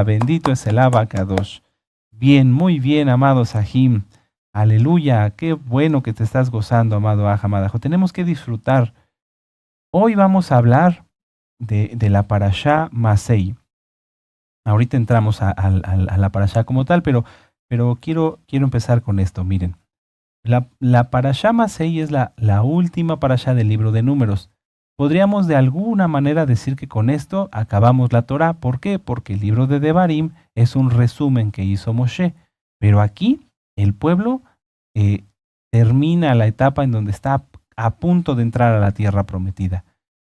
Bendito es el Abacadosh. Bien, muy bien, amado Sahim. Aleluya, qué bueno que te estás gozando, amado Ajamadajo. Tenemos que disfrutar. Hoy vamos a hablar de la parashá Masei. Ahorita entramos a la parashá como tal, pero quiero empezar con esto. Miren, la parashá Masei es la última parashá del libro de Números. Podríamos de alguna manera decir que con esto acabamos la Torá. ¿Por qué? Porque el libro de Devarim es un resumen que hizo Moshe. Pero aquí el pueblo eh, termina la etapa en donde está a punto de entrar a la tierra prometida.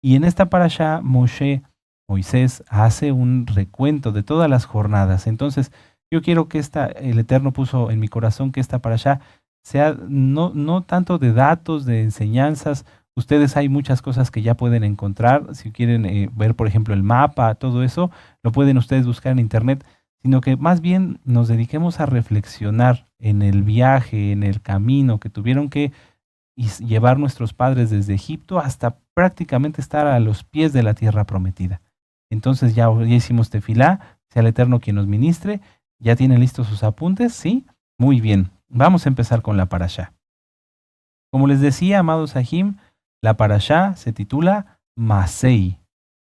Y en esta parashá Moisés hace un recuento de todas las jornadas. Entonces, yo quiero que el Eterno puso en mi corazón que esta parashá sea no tanto de datos, de enseñanzas. Ustedes hay muchas cosas que ya pueden encontrar. Si quieren ver, por ejemplo, el mapa, todo eso, lo pueden ustedes buscar en internet, sino que más bien nos dediquemos a reflexionar en el viaje, en el camino que tuvieron que llevar nuestros padres desde Egipto hasta prácticamente estar a los pies de la tierra prometida. Entonces ya hicimos tefilá, sea el Eterno quien nos ministre. ¿Ya tienen listos sus apuntes? ¿Sí? Muy bien. Vamos a empezar con la parashá. Como les decía, amados Sahim, la parashá se titula Masei.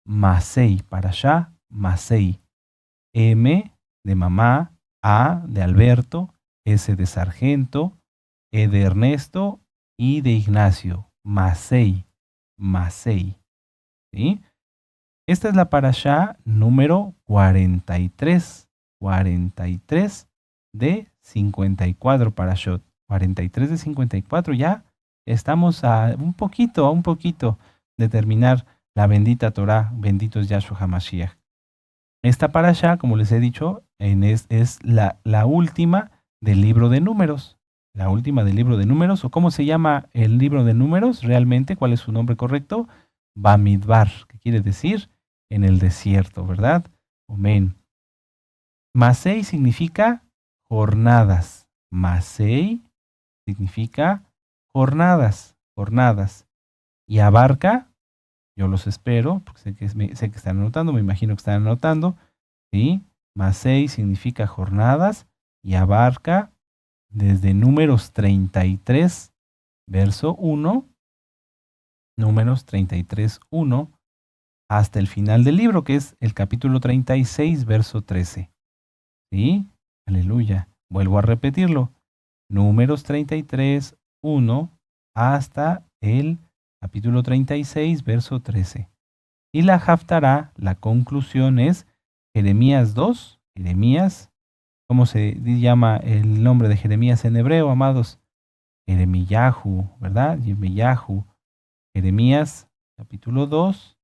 Masei, parashá Masei. M de mamá, A de Alberto, S de sargento, E de Ernesto y de Ignacio. Masei. Masei. ¿Sí? Esta es la parashá número 43. 43 de 54 parashot. 43 de 54, ya estamos a un poquito de terminar la bendita Torá. Bendito es Yahshua HaMashiach. Esta parashá, como les he dicho, es la última del libro de Números. La última del libro de Números, o cómo se llama el libro de Números realmente, cuál es su nombre correcto, Bamidbar, que quiere decir en el desierto, ¿verdad? Amén. Masei significa jornadas. Masei significa jornadas. Y abarca, yo los espero, porque sé que están anotando, me imagino que están anotando, ¿sí? Masei significa jornadas y abarca desde Números 33, verso 1, Números 33, 1, hasta el final del libro, que es el capítulo 36, verso 13. ¿Sí? Aleluya. Vuelvo a repetirlo. Números 33, 1, hasta el capítulo 36, verso 13. Y la Haftará, la conclusión es Jeremías 2. Jeremías, ¿cómo se llama el nombre de Jeremías en hebreo, amados? Jeremiyahu, ¿verdad? Jeremiyahu. Jeremías, capítulo 2,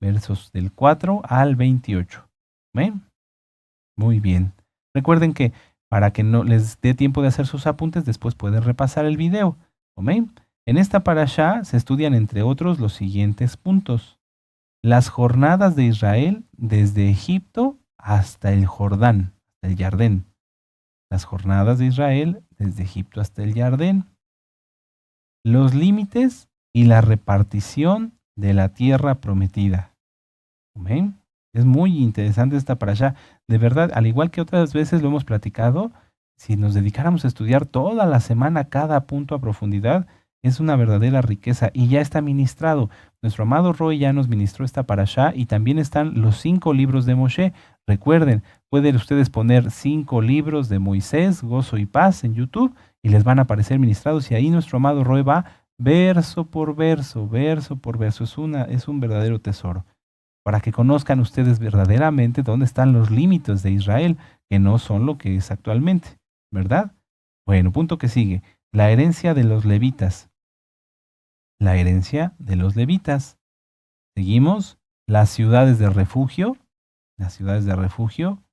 versos del 4 al 28. ¿Ven? Muy bien. Recuerden que para que no les dé tiempo de hacer sus apuntes, después pueden repasar el video. ¿Amén? En esta parashá se estudian, entre otros, los siguientes puntos. Las jornadas de Israel desde Egipto hasta el Jordán, hasta el Jardén. Las jornadas de Israel desde Egipto hasta el Jardén. Los límites y la repartición de la tierra prometida. Amén. Es muy interesante esta parashá. De verdad, al igual que otras veces lo hemos platicado, si nos dedicáramos a estudiar toda la semana cada punto a profundidad, es una verdadera riqueza y ya está ministrado. Nuestro amado Roy ya nos ministró esta parashá y también están los 5 libros de Moshe. Recuerden, pueden ustedes poner 5 libros de Moisés, gozo y paz en YouTube y les van a aparecer ministrados y ahí nuestro amado Roy va verso por verso, verso por verso. Es un verdadero tesoro, para que conozcan ustedes verdaderamente dónde están los límites de Israel, que no son lo que es actualmente, ¿verdad? Bueno, punto que sigue. La herencia de los levitas. La herencia de los levitas. Seguimos. Las ciudades de refugio. Las ciudades de refugio.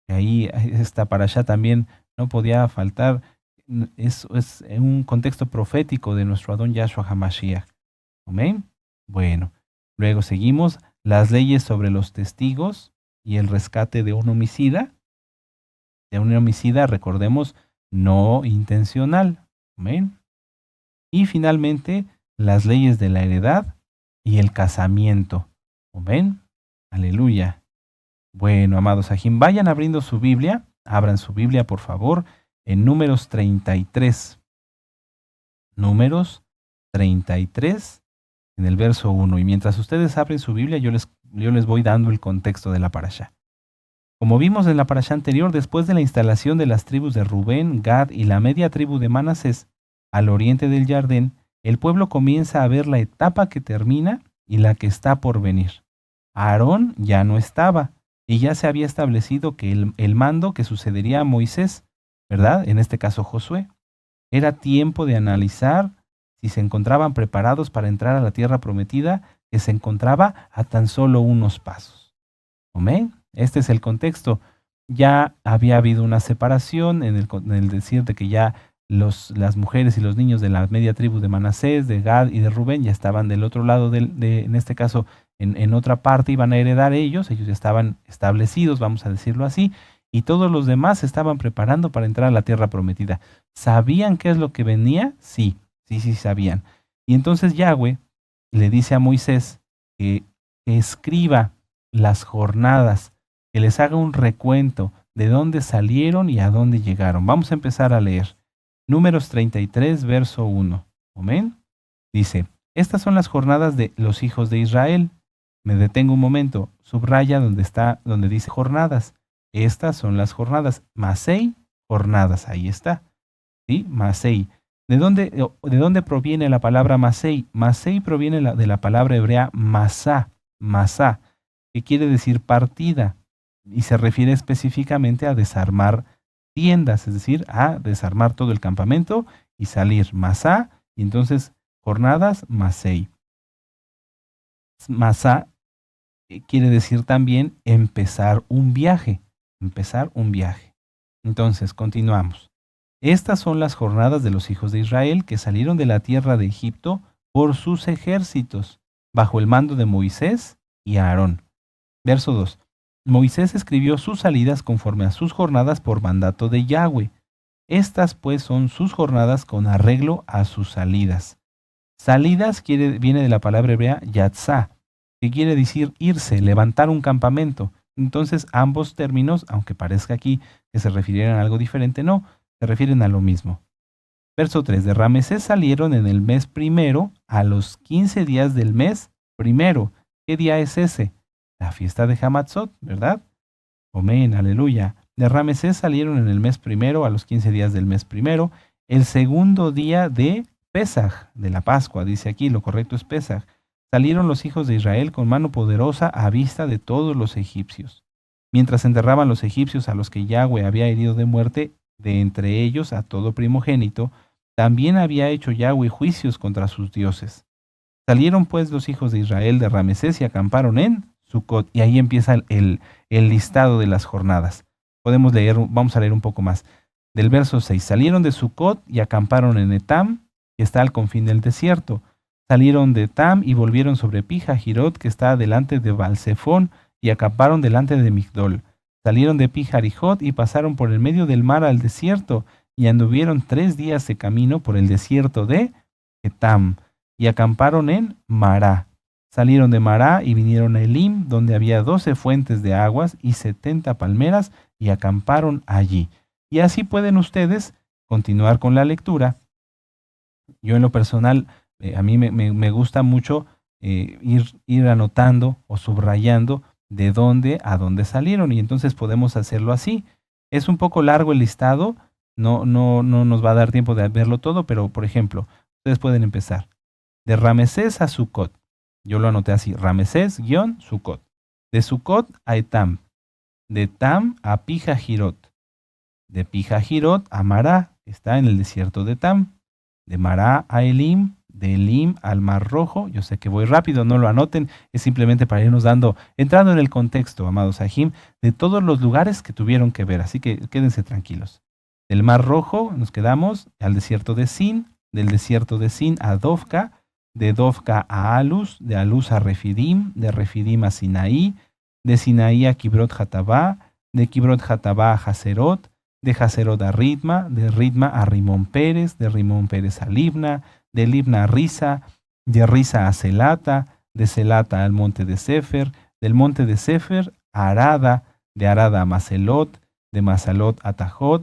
Que ahí esta parashá también no podía faltar. Es un contexto profético de nuestro Adón Yahshua HaMashiach. ¿Amén? Bueno, luego seguimos. Las leyes sobre los testigos y el rescate de un homicida. De un homicida, recordemos, no intencional. Amén. Y finalmente, las leyes de la heredad y el casamiento. Amén. Aleluya. Bueno, amados Sahim, vayan abriendo su Biblia, abran su Biblia por favor, en Números 33. Números 33, en el verso 1. Y mientras ustedes abren su Biblia, yo les voy dando el contexto de la parashá. Como vimos en la parashá anterior, después de la instalación de las tribus de Rubén, Gad y la media tribu de Manasés al oriente del Jardín, el pueblo comienza a ver la etapa que termina y la que está por venir. Aarón ya no estaba y ya se había establecido que el mando que sucedería a Moisés, ¿verdad? En este caso Josué. Era tiempo de analizar si se encontraban preparados para entrar a la tierra prometida, que se encontraba a tan solo unos pasos. ¿Amén? Este es el contexto. Ya había habido una separación en el decir de que ya las mujeres y los niños de la media tribu de Manasés, de Gad y de Rubén ya estaban del otro lado, en este caso en otra parte iban a heredar ellos ya estaban establecidos, vamos a decirlo así, y todos los demás se estaban preparando para entrar a la tierra prometida. ¿Sabían qué es lo que venía? Sí sabían. Y entonces Yahweh le dice a Moisés que escriba las jornadas, que les haga un recuento de dónde salieron y a dónde llegaron. Vamos a empezar a leer. Números 33, verso 1. Amén. Dice, estas son las jornadas de los hijos de Israel. Me detengo un momento, subraya donde dice jornadas. Estas son las jornadas. Masei, jornadas, ahí está. ¿Sí? Masei. ¿De dónde proviene la palabra Masei? Masei proviene de la palabra hebrea masá, que quiere decir partida, y se refiere específicamente a desarmar tiendas, es decir, a desarmar todo el campamento y salir. Masá, y entonces jornadas, Masei. Masá quiere decir también empezar un viaje. Entonces, continuamos. Estas son las jornadas de los hijos de Israel que salieron de la tierra de Egipto por sus ejércitos, bajo el mando de Moisés y Aarón. Verso 2. Moisés escribió sus salidas conforme a sus jornadas por mandato de Yahweh. Estas pues son sus jornadas con arreglo a sus salidas. Salidas viene de la palabra hebrea yatzá, que quiere decir irse, levantar un campamento. Entonces ambos términos, aunque parezca aquí que se refirieran a algo diferente, no, se refieren a lo mismo. Verso 3. De Ramesés salieron en el mes primero a los 15 días del mes primero. ¿Qué día es ese? La fiesta de Hamatzot, ¿verdad? Amén, aleluya. De Ramesés salieron en el mes primero a los 15 días del mes primero, el segundo día de Pesaj, de la Pascua, dice aquí, lo correcto es Pesaj. Salieron los hijos de Israel con mano poderosa a vista de todos los egipcios. Mientras enterraban los egipcios a los que Yahweh había herido de muerte, de entre ellos a todo primogénito, también había hecho Yahweh juicios contra sus dioses. Salieron pues los hijos de Israel de Ramesés y acamparon en Sucot. Y ahí empieza el listado de las jornadas. Vamos a leer un poco más. Del verso 6. Salieron de Sucot y acamparon en Etam, que está al confín del desierto. Salieron de Etam y volvieron sobre Pijahirot, que está delante de Balsefón, y acamparon delante de Migdol. Salieron de Pijarijot y pasaron por el medio del mar al desierto, y anduvieron 3 días de camino por el desierto de Etam, y acamparon en Mará. Salieron de Mará y vinieron a Elim, donde había 12 fuentes de aguas y 70 palmeras, y acamparon allí. Y así pueden ustedes continuar con la lectura. Yo en lo personal, a mí me gusta mucho ir anotando o subrayando de dónde a dónde salieron, y entonces podemos hacerlo así. Es un poco largo el listado, no nos va a dar tiempo de verlo todo, pero por ejemplo, ustedes pueden empezar. De Ramesés a Sucot. Yo lo anoté así, Ramesés-Sucot. De Sucot a Etam. De Etam a Pijahirot. De Pijahirot a Mará, está en el desierto de Etam. De Mará a Elim. De Elim al Mar Rojo. Yo sé que voy rápido, no lo anoten, es simplemente para irnos entrando en el contexto, amados Sahim, de todos los lugares que tuvieron que ver, así que quédense tranquilos. Del Mar Rojo nos quedamos al desierto de Sin, del desierto de Sin a Dovka, de Dovka a Alus, de Alus a Refidim, de Refidim a Sinaí, de Sinaí a Kibrot Hatabá, de Kibrot Hatabá a Haserot, de Haserot a Ritma, de Ritma a Rimón Pérez, de Rimón Pérez a Libna, de Libna a Risa, de Risa a Celata, de Celata al monte de Sefer, del monte de Sefer a Arada, de Arada a Maselot, de Masalot a Tahat,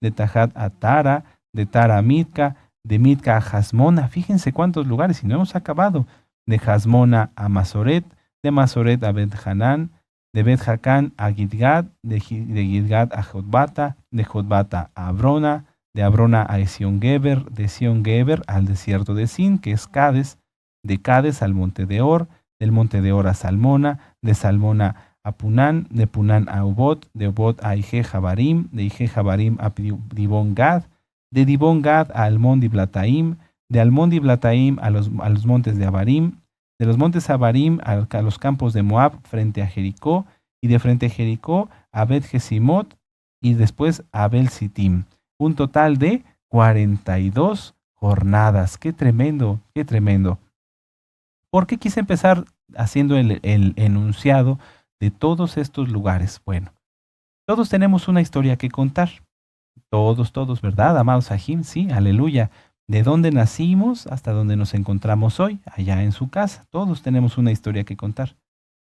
de Tahat a Tara, de Tara a Mitka, de Mitka a Jasmona. Fíjense cuántos lugares y no hemos acabado. De Jasmona a Masoret, de Masoret a Bet-Hanán, de Bet-Jacán a Gidgad, de Gidgad a Jotbata, de Jotbata a Abrona, de Abrona a Esión-Geber, de Esión-Geber al desierto de Sin, que es Cades, de Cades al monte de Or, del monte de Or a Salmona, de Salmona a Punán, de Punán a Obot, de Obot a Ije-Jabarim, de Ije-Jabarim a Dibón-Gad, de Dibón-Gad a Almón-Diblataim, de Almón-Diblataim a los montes de Abarim, de los montes Abarim a los campos de Moab frente a Jericó, y de frente a Jericó a Bet-Jesimot, y después a Bel-Sittim. Un total de 42 jornadas. ¡Qué tremendo! ¡Qué tremendo! ¿Por qué quise empezar haciendo el enunciado de todos estos lugares? Bueno, todos tenemos una historia que contar. Todos, ¿verdad? Amados Sahim, sí, aleluya. De dónde nacimos hasta donde nos encontramos hoy, allá en su casa. Todos tenemos una historia que contar.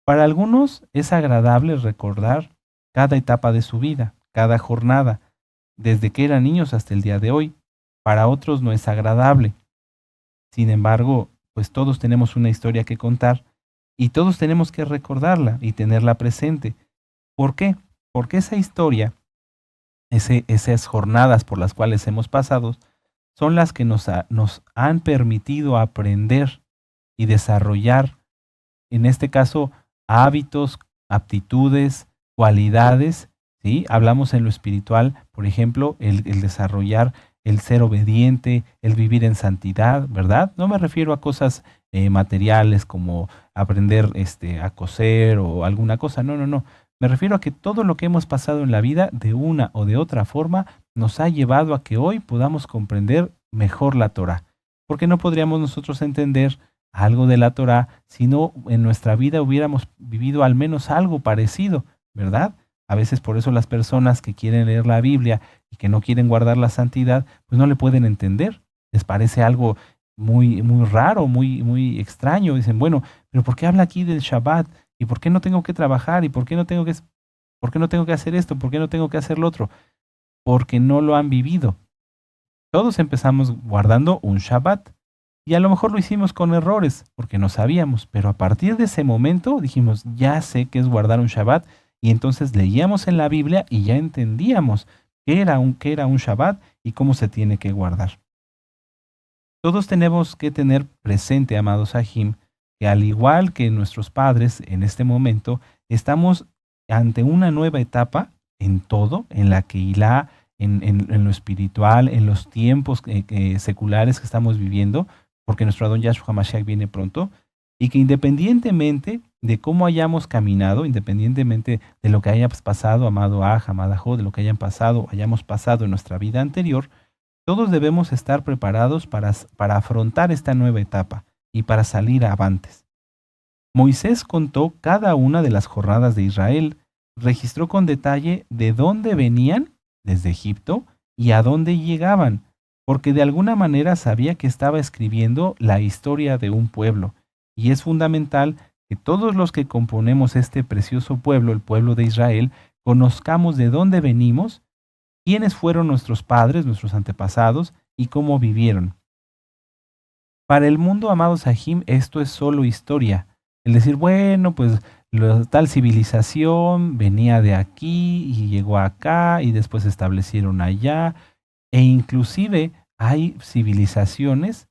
Para algunos es agradable recordar cada etapa de su vida, cada jornada, desde que eran niños hasta el día de hoy. Para otros no es agradable. Sin embargo, pues todos tenemos una historia que contar y todos tenemos que recordarla y tenerla presente. ¿Por qué? Porque esa historia, esas jornadas por las cuales hemos pasado, son las que nos han permitido aprender y desarrollar, en este caso, hábitos, aptitudes, cualidades, ¿sí? Hablamos en lo espiritual, por ejemplo, el desarrollar el ser obediente, el vivir en santidad, ¿verdad? No me refiero a cosas materiales como aprender a coser o alguna cosa, no. Me refiero a que todo lo que hemos pasado en la vida, de una o de otra forma, nos ha llevado a que hoy podamos comprender mejor la Torá. Porque no podríamos nosotros entender algo de la Torá si no en nuestra vida hubiéramos vivido al menos algo parecido, ¿verdad? A veces por eso las personas que quieren leer la Biblia y que no quieren guardar la santidad, pues no le pueden entender. Les parece algo muy, muy raro, muy extraño. Dicen, bueno, pero ¿por qué habla aquí del Shabbat? ¿Y por qué no tengo que trabajar? ¿Y por qué no tengo que hacer esto? ¿Por qué no tengo que hacer lo otro? Porque no lo han vivido. Todos empezamos guardando un Shabbat. Y a lo mejor lo hicimos con errores, porque no sabíamos. Pero a partir de ese momento dijimos, ya sé qué es guardar un Shabbat. Y entonces leíamos en la Biblia y ya entendíamos qué era un Shabbat y cómo se tiene que guardar. Todos tenemos que tener presente, amados Sahim, que al igual que nuestros padres en este momento, estamos ante una nueva etapa en todo, en la Keilah, en lo espiritual, en los tiempos seculares que estamos viviendo, porque nuestro Adón Yahshua HaMashiach viene pronto, y que independientemente de cómo hayamos caminado, independientemente de lo que haya pasado, amado Aj, amada Jo, de lo que hayamos pasado en nuestra vida anterior, todos debemos estar preparados para afrontar esta nueva etapa y para salir avantes. Moisés contó cada una de las jornadas de Israel, registró con detalle de dónde venían, desde Egipto, y a dónde llegaban, porque de alguna manera sabía que estaba escribiendo la historia de un pueblo, y es fundamental que todos los que componemos este precioso pueblo, el pueblo de Israel, conozcamos de dónde venimos, quiénes fueron nuestros padres, nuestros antepasados, y cómo vivieron. Para el mundo, amado Sahim, esto es solo historia. El decir, bueno, pues tal civilización venía de aquí y llegó acá y después se establecieron allá. E inclusive hay civilizaciones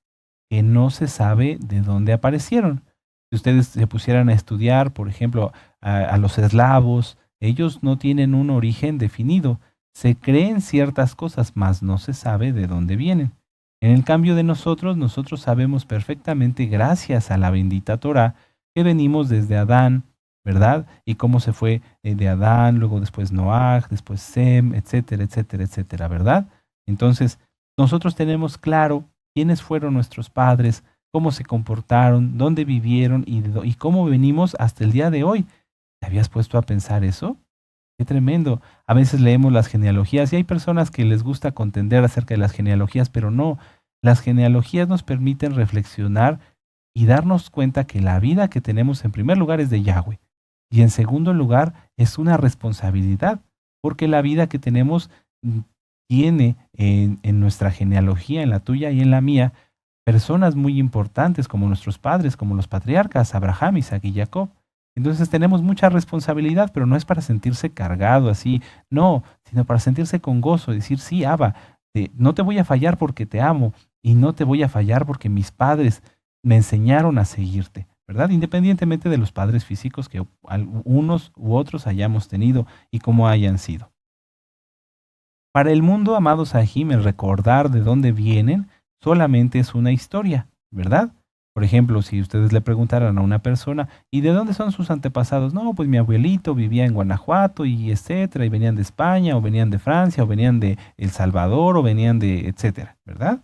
que no se sabe de dónde aparecieron. Si ustedes se pusieran a estudiar, por ejemplo, a los eslavos, ellos no tienen un origen definido. Se creen ciertas cosas, mas no se sabe de dónde vienen. En el cambio de nosotros sabemos perfectamente, gracias a la bendita Torá, que venimos desde Adán, ¿verdad? Y cómo se fue de Adán, luego después Noaj, después Sem, etcétera, etcétera, etcétera, ¿verdad? Entonces, nosotros tenemos claro quiénes fueron nuestros padres, cómo se comportaron, dónde vivieron y cómo venimos hasta el día de hoy. ¿Te habías puesto a pensar eso? Qué tremendo. A veces leemos las genealogías y hay personas que les gusta contender acerca de las genealogías, pero no. Las genealogías nos permiten reflexionar y darnos cuenta que la vida que tenemos en primer lugar es de Yahweh. Y en segundo lugar, es una responsabilidad, porque la vida que tenemos tiene en nuestra genealogía, en la tuya y en la mía, personas muy importantes como nuestros padres, como los patriarcas, Abraham, Isaac y Jacob. Entonces tenemos mucha responsabilidad, pero no es para sentirse cargado así, no, sino para sentirse con gozo, decir, sí, Abba, no te voy a fallar porque te amo y no te voy a fallar porque mis padres me enseñaron a seguirte, ¿verdad? Independientemente de los padres físicos que unos u otros hayamos tenido y cómo hayan sido. Para el mundo, amados Sahim, el recordar de dónde vienen solamente es una historia, ¿verdad? Por ejemplo, si ustedes le preguntaran a una persona, ¿y de dónde son sus antepasados? No, pues mi abuelito vivía en Guanajuato y etcétera, y venían de España, o venían de Francia, o venían de El Salvador, o venían de etcétera, ¿verdad?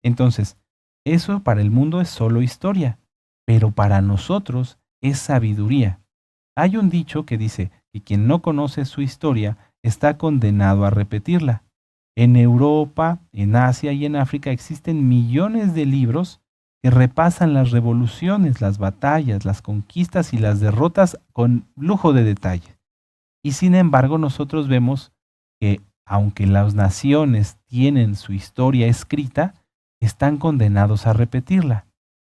Entonces, eso para el mundo es solo historia, pero para nosotros es sabiduría. Hay un dicho que dice que quien no conoce su historia está condenado a repetirla. En Europa, en Asia y en África existen millones de libros que repasan las revoluciones, las batallas, las conquistas y las derrotas con lujo de detalle. Y sin embargo, nosotros vemos que aunque las naciones tienen su historia escrita, están condenados a repetirla.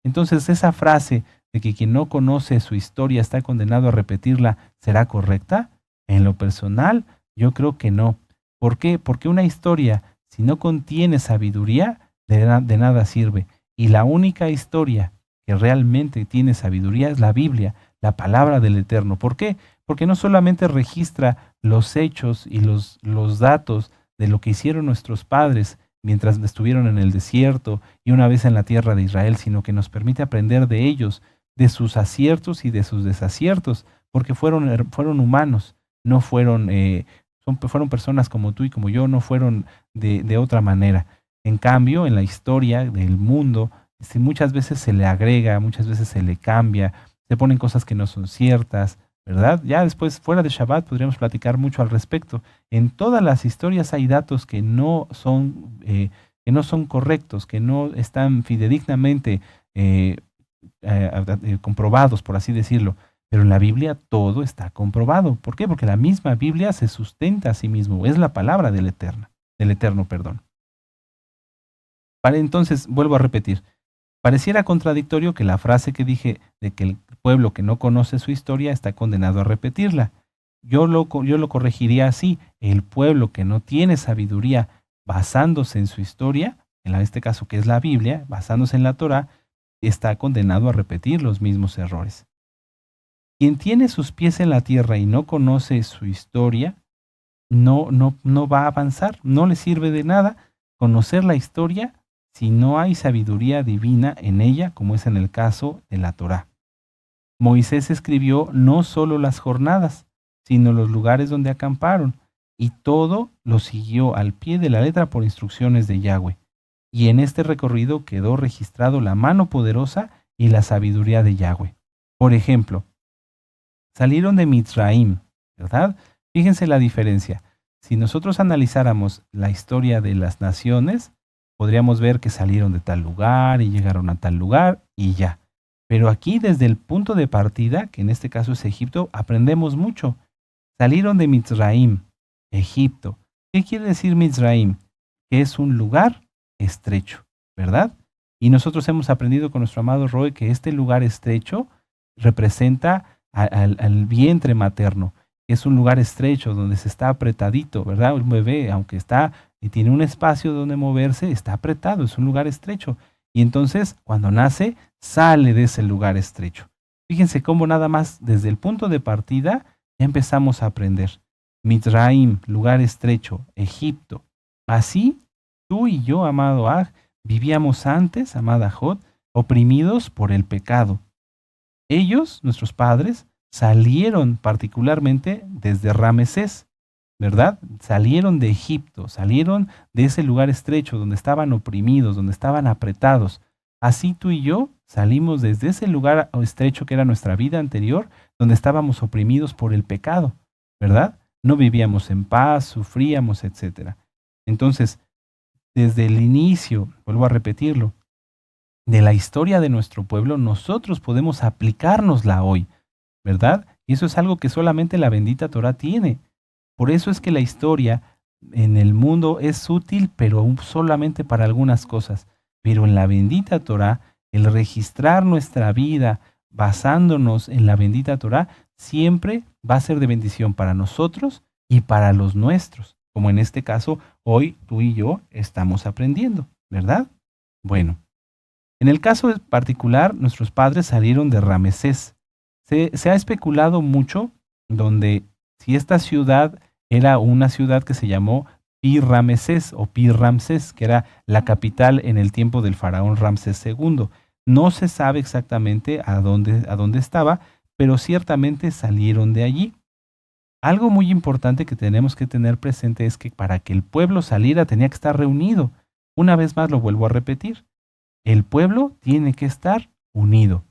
Entonces, esa frase de que quien no conoce su historia está condenado a repetirla, ¿será correcta? En lo personal, yo creo que no. ¿Por qué? Porque una historia, si no contiene sabiduría, de nada sirve. Y la única historia que realmente tiene sabiduría es la Biblia, la palabra del Eterno. ¿Por qué? Porque no solamente registra los hechos y los datos de lo que hicieron nuestros padres mientras estuvieron en el desierto y una vez en la tierra de Israel, sino que nos permite aprender de ellos, de sus aciertos y de sus desaciertos, porque fueron humanos, no fueron, fueron personas como tú y como yo, no fueron de otra manera. En cambio, en la historia del mundo, muchas veces se le agrega, muchas veces se le cambia, se ponen cosas que no son ciertas, ¿verdad? Ya después, fuera de Shabbat, podríamos platicar mucho al respecto. En todas las historias hay datos que no son correctos, que no están fidedignamente comprobados, por así decirlo. Pero en la Biblia todo está comprobado. ¿Por qué? Porque la misma Biblia se sustenta a sí mismo. Es la palabra del Eterno, perdón. Para entonces, vuelvo a repetir, pareciera contradictorio que la frase que dije de que el pueblo que no conoce su historia está condenado a repetirla. Yo lo corregiría así: el pueblo que no tiene sabiduría basándose en su historia, en este caso que es la Biblia, basándose en la Torah, está condenado a repetir los mismos errores. Quien tiene sus pies en la tierra y no conoce su historia, no va a avanzar, no le sirve de nada conocer la historia si no hay sabiduría divina en ella, como es en el caso de la Torá. Moisés escribió no solo las jornadas, sino los lugares donde acamparon, y todo lo siguió al pie de la letra por instrucciones de Yahweh. Y en este recorrido quedó registrado la mano poderosa y la sabiduría de Yahweh. Por ejemplo, salieron de Mitzraim, ¿verdad? Fíjense la diferencia. Si nosotros analizáramos la historia de las naciones, podríamos ver que salieron de tal lugar y llegaron a tal lugar y ya. Pero aquí, desde el punto de partida, que en este caso es Egipto, aprendemos mucho. Salieron de Mitzraim, Egipto. ¿Qué quiere decir Mitzraim? Que es un lugar estrecho, ¿verdad? Y nosotros hemos aprendido con nuestro amado Roy que este lugar estrecho representa al vientre materno, que es un lugar estrecho donde se está apretadito, ¿verdad? Un bebé, aunque está y tiene un espacio donde moverse, está apretado, es un lugar estrecho. Y entonces, cuando nace, sale de ese lugar estrecho. Fíjense cómo nada más desde el punto de partida ya empezamos a aprender. Mitzraim, lugar estrecho, Egipto. Así, tú y yo, amado Aj, vivíamos antes, amada Jod, oprimidos por el pecado. Ellos, nuestros padres, salieron particularmente desde Ramesés, ¿verdad? Salieron de Egipto, salieron de ese lugar estrecho donde estaban oprimidos, donde estaban apretados. Así tú y yo salimos desde ese lugar estrecho que era nuestra vida anterior, donde estábamos oprimidos por el pecado, ¿verdad? No vivíamos en paz, sufríamos, etc. Entonces, desde el inicio, vuelvo a repetirlo, de la historia de nuestro pueblo, nosotros podemos aplicárnosla hoy, ¿verdad? Y eso es algo que solamente la bendita Torah tiene. Por eso es que la historia en el mundo es útil, pero solamente para algunas cosas. Pero en la bendita Torah, el registrar nuestra vida basándonos en la bendita Torah, siempre va a ser de bendición para nosotros y para los nuestros. Como en este caso, hoy tú y yo estamos aprendiendo, ¿verdad? Bueno, en el caso particular, nuestros padres salieron de Ramesés. Se ha especulado mucho donde si esta ciudad era una ciudad que se llamó Pi-Ramesés o Pi-Ramsés, que era la capital en el tiempo del faraón Ramsés II. No se sabe exactamente a dónde estaba, pero ciertamente salieron de allí. Algo muy importante que tenemos que tener presente es que para que el pueblo saliera tenía que estar reunido. Una vez más lo vuelvo a repetir. El pueblo tiene que estar unido.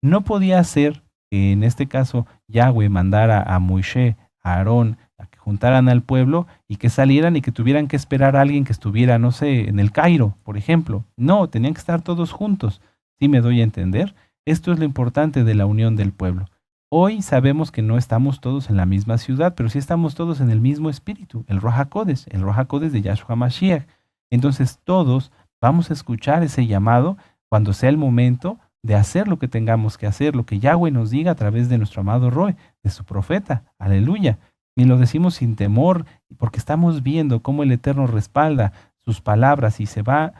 No podía ser que en este caso Yahweh mandara a Moisés, a Aarón, a que juntaran al pueblo y que salieran y que tuvieran que esperar a alguien que estuviera, no sé, en el Cairo, por ejemplo. No, tenían que estar todos juntos. ¿Sí me doy a entender? Esto es lo importante de la unión del pueblo. Hoy sabemos que no estamos todos en la misma ciudad, pero sí estamos todos en el mismo espíritu, el Ruach HaKodesh de Yahshua Mashiach. Entonces todos vamos a escuchar ese llamado cuando sea el momento de hacer lo que tengamos que hacer, lo que Yahweh nos diga a través de nuestro amado Roe, de su profeta. Aleluya. Y lo decimos sin temor, porque estamos viendo cómo el Eterno respalda sus palabras y se va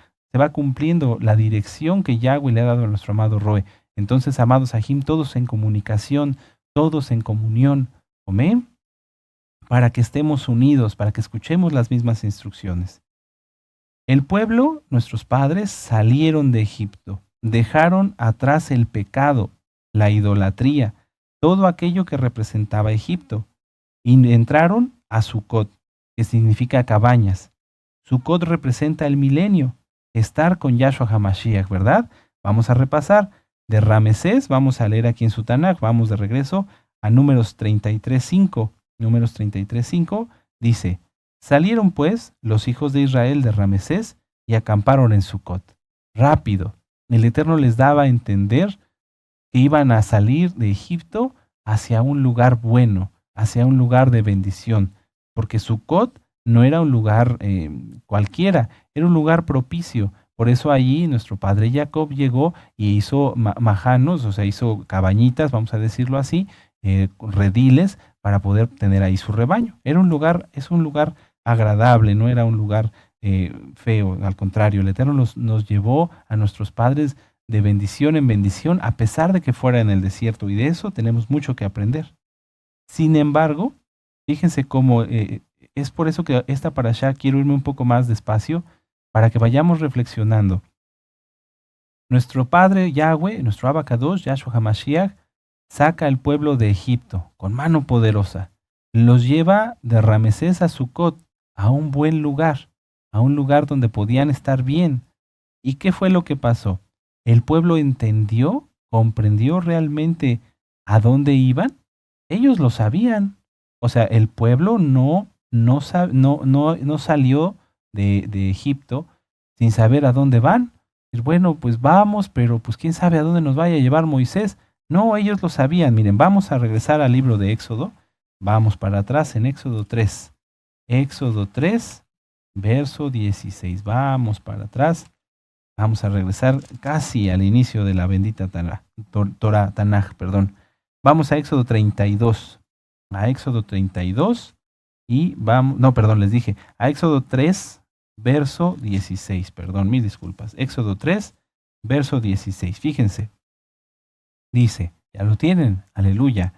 cumpliendo la dirección que Yahweh le ha dado a nuestro amado Roe. Entonces, amados Sahim, todos en comunicación, todos en comunión. Amén. Para que estemos unidos, para que escuchemos las mismas instrucciones. El pueblo, nuestros padres, salieron de Egipto, dejaron atrás el pecado, la idolatría, todo aquello que representaba Egipto, y entraron a Sucot, que significa cabañas. Sucot representa el milenio, estar con Yahshua HaMashiach, ¿verdad? Vamos a repasar. De Ramesés, vamos a leer aquí en su Tanaj, vamos de regreso a Números 33.5. Números 33.5 dice: salieron pues los hijos de Israel de Ramesés y acamparon en Sucot. Rápido, el Eterno les daba a entender que iban a salir de Egipto hacia un lugar bueno, hacia un lugar de bendición, porque Sucot no era un lugar cualquiera, era un lugar propicio. Por eso allí nuestro padre Jacob llegó y hizo majanos, o sea, hizo cabañitas, vamos a decirlo así, rediles, para poder tener ahí su rebaño. Es un lugar agradable, no era un lugar feo, al contrario, el Eterno nos llevó a nuestros padres de bendición en bendición, a pesar de que fuera en el desierto, y de eso tenemos mucho que aprender. Sin embargo, fíjense cómo es por eso que esta parashá quiero irme un poco más despacio, para que vayamos reflexionando. Nuestro Padre Yahweh, nuestro Abacadosh, Yahshua HaMashiach, saca al pueblo de Egipto con mano poderosa. Los lleva de Ramesés a Sucot, a un buen lugar, a un lugar donde podían estar bien. ¿Y qué fue lo que pasó? ¿El pueblo entendió, comprendió realmente a dónde iban? Ellos lo sabían. O sea, el pueblo no salió de Egipto sin saber a dónde van. Bueno, pues vamos, pero pues quién sabe a dónde nos vaya a llevar Moisés. No, ellos lo sabían. Miren, vamos a regresar al libro de Éxodo. Vamos para atrás en Éxodo 3. Éxodo 3, verso 16. Vamos para atrás. Vamos a regresar casi al inicio de la bendita Torah, Tanaj, perdón. Vamos a Éxodo 32. A Éxodo 32 y vamos, no, perdón, les dije, a Éxodo 3, verso 16, perdón, mis disculpas. Éxodo 3, verso 16, fíjense. Dice, ya lo tienen, aleluya.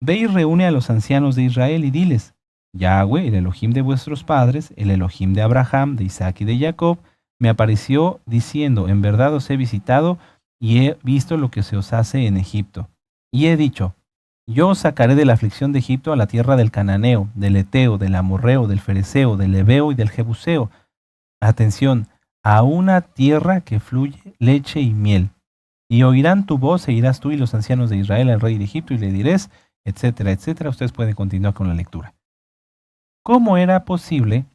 Ve y reúne a los ancianos de Israel y diles: Yahweh, el Elohim de vuestros padres, el Elohim de Abraham, de Isaac y de Jacob, me apareció diciendo: en verdad os he visitado y he visto lo que se os hace en Egipto. Y he dicho: yo os sacaré de la aflicción de Egipto a la tierra del Cananeo, del Eteo, del Amorreo, del Fereceo, del Ebeo y del Jebuseo. Atención, a una tierra que fluye leche y miel. Y oirán tu voz e irás tú y los ancianos de Israel al rey de Egipto y le diréis, etcétera, etcétera. Ustedes pueden continuar con la lectura. ¿Cómo era posible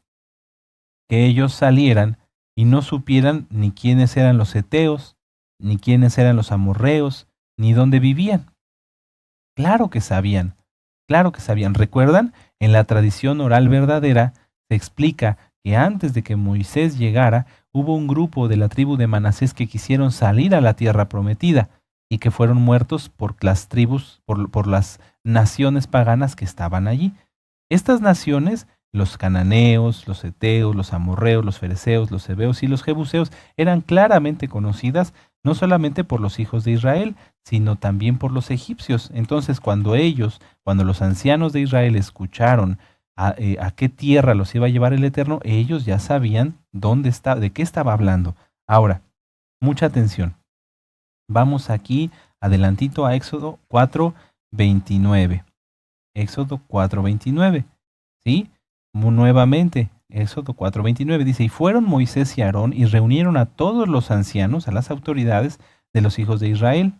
que ellos salieran y no supieran ni quiénes eran los eteos, ni quiénes eran los amorreos, ni dónde vivían? Claro que sabían. Claro que sabían. ¿Recuerdan? En la tradición oral verdadera se explica que antes de que Moisés llegara, hubo un grupo de la tribu de Manasés que quisieron salir a la tierra prometida y que fueron muertos por las tribus, por las naciones paganas que estaban allí. Estas naciones, los cananeos, los heteos, los amorreos, los fereceos, los heveos y los jebuseos, eran claramente conocidas no solamente por los hijos de Israel, sino también por los egipcios. Entonces, cuando los ancianos de Israel escucharon a qué tierra los iba a llevar el Eterno, ellos ya sabían de qué estaba hablando. Ahora, mucha atención. Vamos aquí adelantito a Éxodo 4:29. Éxodo 4:29. ¿Sí? Nuevamente, Éxodo 4:29 dice, y fueron Moisés y Aarón y reunieron a todos los ancianos, a las autoridades de los hijos de Israel.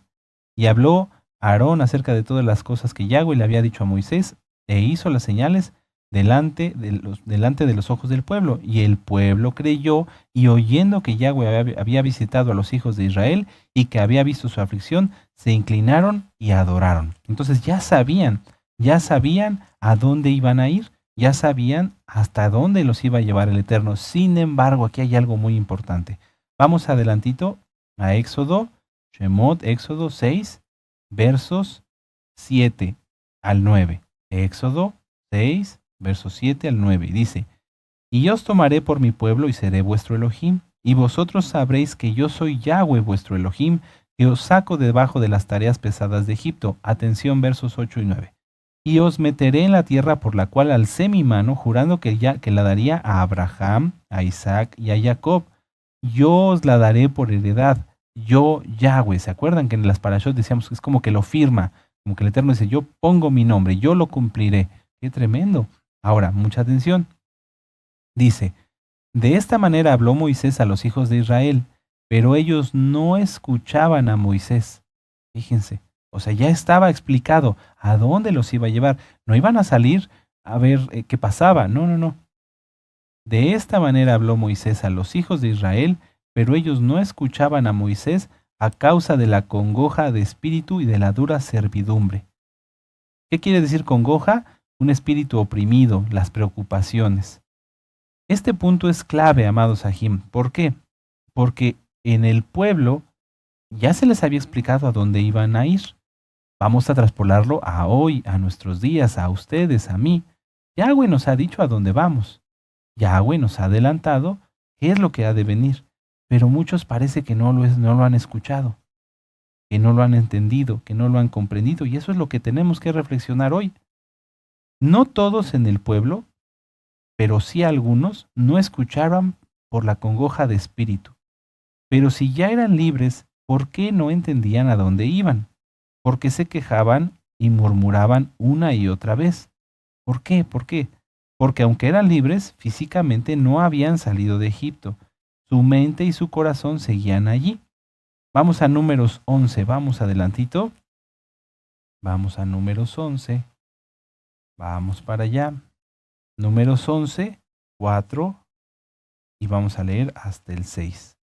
Y habló Aarón acerca de todas las cosas que Yahweh le había dicho a Moisés, e hizo las señales delante de los ojos del pueblo. Y el pueblo creyó, y oyendo que Yahweh había visitado a los hijos de Israel y que había visto su aflicción, se inclinaron y adoraron. Entonces ya sabían a dónde iban a ir, ya sabían hasta dónde los iba a llevar el Eterno. Sin embargo, aquí hay algo muy importante. Vamos adelantito a Éxodo, Éxodo 6, versos 7 al 9. Éxodo 6, versos 7 al 9. Dice, y yo os tomaré por mi pueblo y seré vuestro Elohim, y vosotros sabréis que yo soy Yahweh vuestro Elohim, que os saco debajo de las tareas pesadas de Egipto. Atención, versos 8 y 9. Y os meteré en la tierra por la cual alcé mi mano, jurando que la daría a Abraham, a Isaac y a Jacob. Yo os la daré por heredad. Yo, Yahweh. ¿Se acuerdan que en las parashot decíamos que es como que lo firma? Como que el Eterno dice, yo pongo mi nombre, yo lo cumpliré. ¡Qué tremendo! Ahora, mucha atención. Dice, de esta manera habló Moisés a los hijos de Israel, pero ellos no escuchaban a Moisés. Fíjense. O sea, ya estaba explicado a dónde los iba a llevar. No iban a salir a ver qué pasaba. No, no, no. De esta manera habló Moisés a los hijos de Israel, pero ellos no escuchaban a Moisés a causa de la congoja de espíritu y de la dura servidumbre. ¿Qué quiere decir congoja? Un espíritu oprimido, las preocupaciones. Este punto es clave, amados Sahim. ¿Por qué? Porque en el pueblo ya se les había explicado a dónde iban a ir. Vamos a traspolarlo a hoy, a nuestros días, a ustedes, a mí. Yahweh nos ha dicho a dónde vamos. Yahweh nos ha adelantado qué es lo que ha de venir. Pero muchos parece que no lo han escuchado, que no lo han entendido, que no lo han comprendido. Y eso es lo que tenemos que reflexionar hoy. No todos en el pueblo, pero sí algunos, no escuchaban por la congoja de espíritu. Pero si ya eran libres, ¿por qué no entendían a dónde iban? Porque se quejaban y murmuraban una y otra vez. ¿Por qué? ¿Por qué? Porque aunque eran libres, físicamente no habían salido de Egipto. Su mente y su corazón seguían allí. Vamos a Números 11, vamos adelantito. Vamos a Números 11. Vamos para allá. Números 11, 4, y vamos a leer hasta el 6.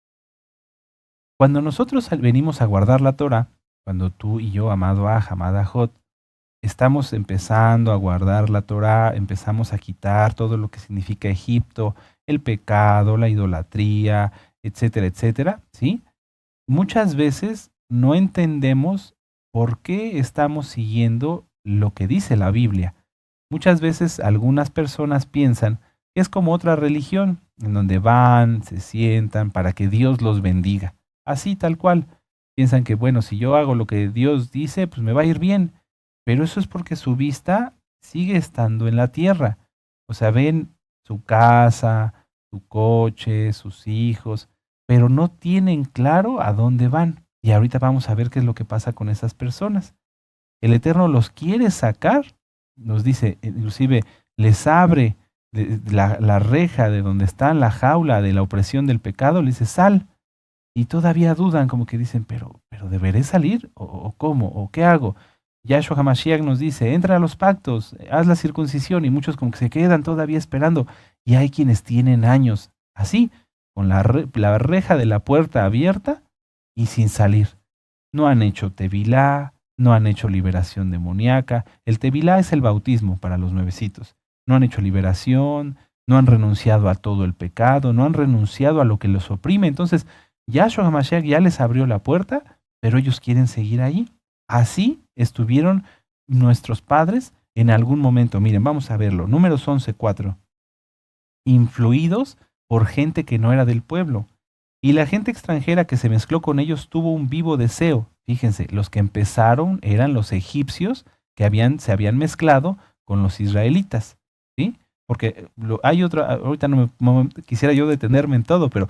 Cuando nosotros venimos a guardar la Torah, cuando tú y yo, amado Aj, amada Jot, estamos empezando a guardar la Torah, empezamos a quitar todo lo que significa Egipto, el pecado, la idolatría, etcétera, etcétera, ¿sí? Muchas veces no entendemos por qué estamos siguiendo lo que dice la Biblia. Muchas veces algunas personas piensan que es como otra religión, en donde van, se sientan para que Dios los bendiga. Así, tal cual. Piensan que, bueno, si yo hago lo que Dios dice, pues me va a ir bien. Pero eso es porque su vista sigue estando en la tierra. O sea, ven su casa, su coche, sus hijos, pero no tienen claro a dónde van. Y ahorita vamos a ver qué es lo que pasa con esas personas. El Eterno los quiere sacar, nos dice, inclusive les abre la reja de donde está la jaula de la opresión del pecado, le dice, sal. Y todavía dudan, como que dicen, pero ¿deberé salir? ¿O cómo? ¿O qué hago? Yahshua HaMashiach nos dice, entra a los pactos, haz la circuncisión, y muchos como que se quedan todavía esperando. Y hay quienes tienen años así, con la reja de la puerta abierta y sin salir. No han hecho tevilá, no han hecho liberación demoníaca. El Tevilá es el bautismo para los nuevecitos. No han hecho liberación, no han renunciado a todo el pecado, no han renunciado a lo que los oprime. Entonces, Yahshua HaMashiach ya les abrió la puerta, pero ellos quieren seguir ahí. Así estuvieron nuestros padres en algún momento. Miren, vamos a verlo. Números 11:4. Influidos por gente que no era del pueblo. Y la gente extranjera que se mezcló con ellos tuvo un vivo deseo. Fíjense, los que empezaron eran los egipcios que se habían mezclado con los israelitas, ¿sí? Porque hay otra, ahorita no quisiera yo detenerme en todo, pero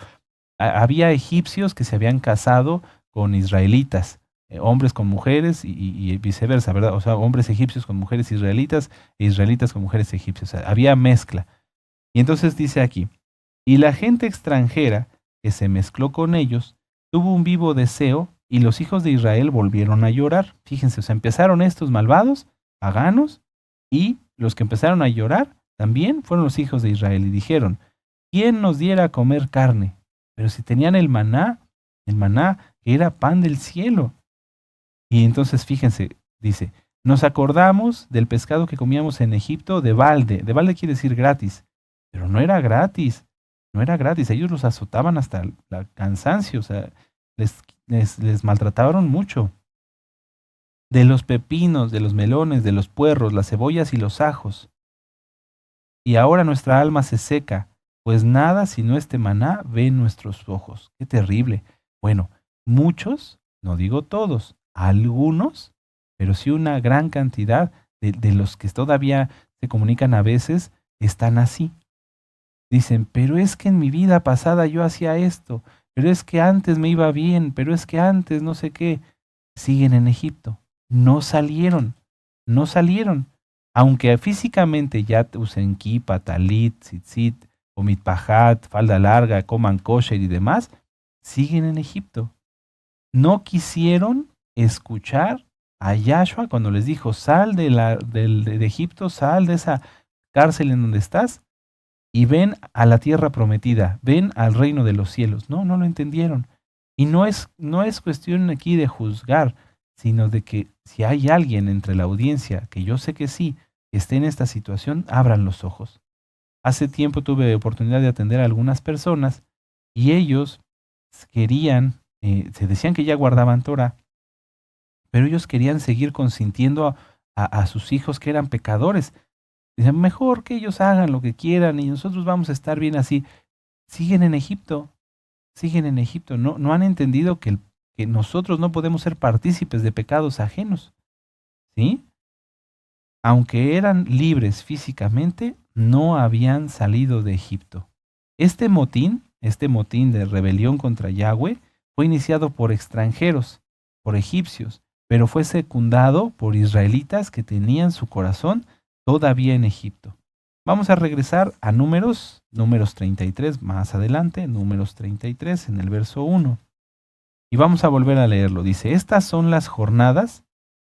había egipcios que se habían casado con israelitas, hombres con mujeres y viceversa, ¿verdad? O sea, hombres egipcios con mujeres israelitas e israelitas con mujeres egipcias. O sea, había mezcla. Y entonces dice aquí, y la gente extranjera que se mezcló con ellos tuvo un vivo deseo y los hijos de Israel volvieron a llorar. Fíjense, o sea, empezaron estos malvados, paganos, y los que empezaron a llorar también fueron los hijos de Israel y dijeron, ¿quién nos diera a comer carne? Pero si tenían el maná que era pan del cielo. Y entonces fíjense, dice, nos acordamos del pescado que comíamos en Egipto de balde. De balde quiere decir gratis, pero no era gratis. No era gratis, ellos los azotaban hasta el cansancio, o sea, les maltrataron mucho. De los pepinos, de los melones, de los puerros, las cebollas y los ajos. Y ahora nuestra alma se seca, pues nada sino este maná ve en nuestros ojos. Qué terrible. Bueno, muchos, no digo todos, algunos, pero sí una gran cantidad de los que todavía se comunican a veces, están así. Dicen, pero es que en mi vida pasada yo hacía esto, pero es que antes me iba bien, pero es que antes no sé qué. Siguen en Egipto. No salieron, no salieron. Aunque físicamente ya usen kipa, talit, tzitzit, o mitpahat, falda larga, coman kosher y demás, siguen en Egipto. No quisieron escuchar a Yahshua cuando les dijo, sal de Egipto, sal de esa cárcel en donde estás, y ven a la tierra prometida, ven al reino de los cielos. No, no lo entendieron. Y no es cuestión aquí de juzgar, sino de que si hay alguien entre la audiencia, que yo sé que sí, que esté en esta situación, abran los ojos. Hace tiempo tuve oportunidad de atender a algunas personas y ellos querían, se decían que ya guardaban Torah, pero ellos querían seguir consintiendo a sus hijos que eran pecadores. Dicen, mejor que ellos hagan lo que quieran y nosotros vamos a estar bien así. Siguen en Egipto, no han entendido que nosotros no podemos ser partícipes de pecados ajenos, ¿sí? Aunque eran libres físicamente, no habían salido de Egipto. Este motín de rebelión contra Yahweh, fue iniciado por extranjeros, por egipcios, pero fue secundado por israelitas que tenían su corazón todavía en Egipto. Vamos a regresar a números 33, más adelante, números 33 en el verso 1. Y vamos a volver a leerlo. Dice, estas son las jornadas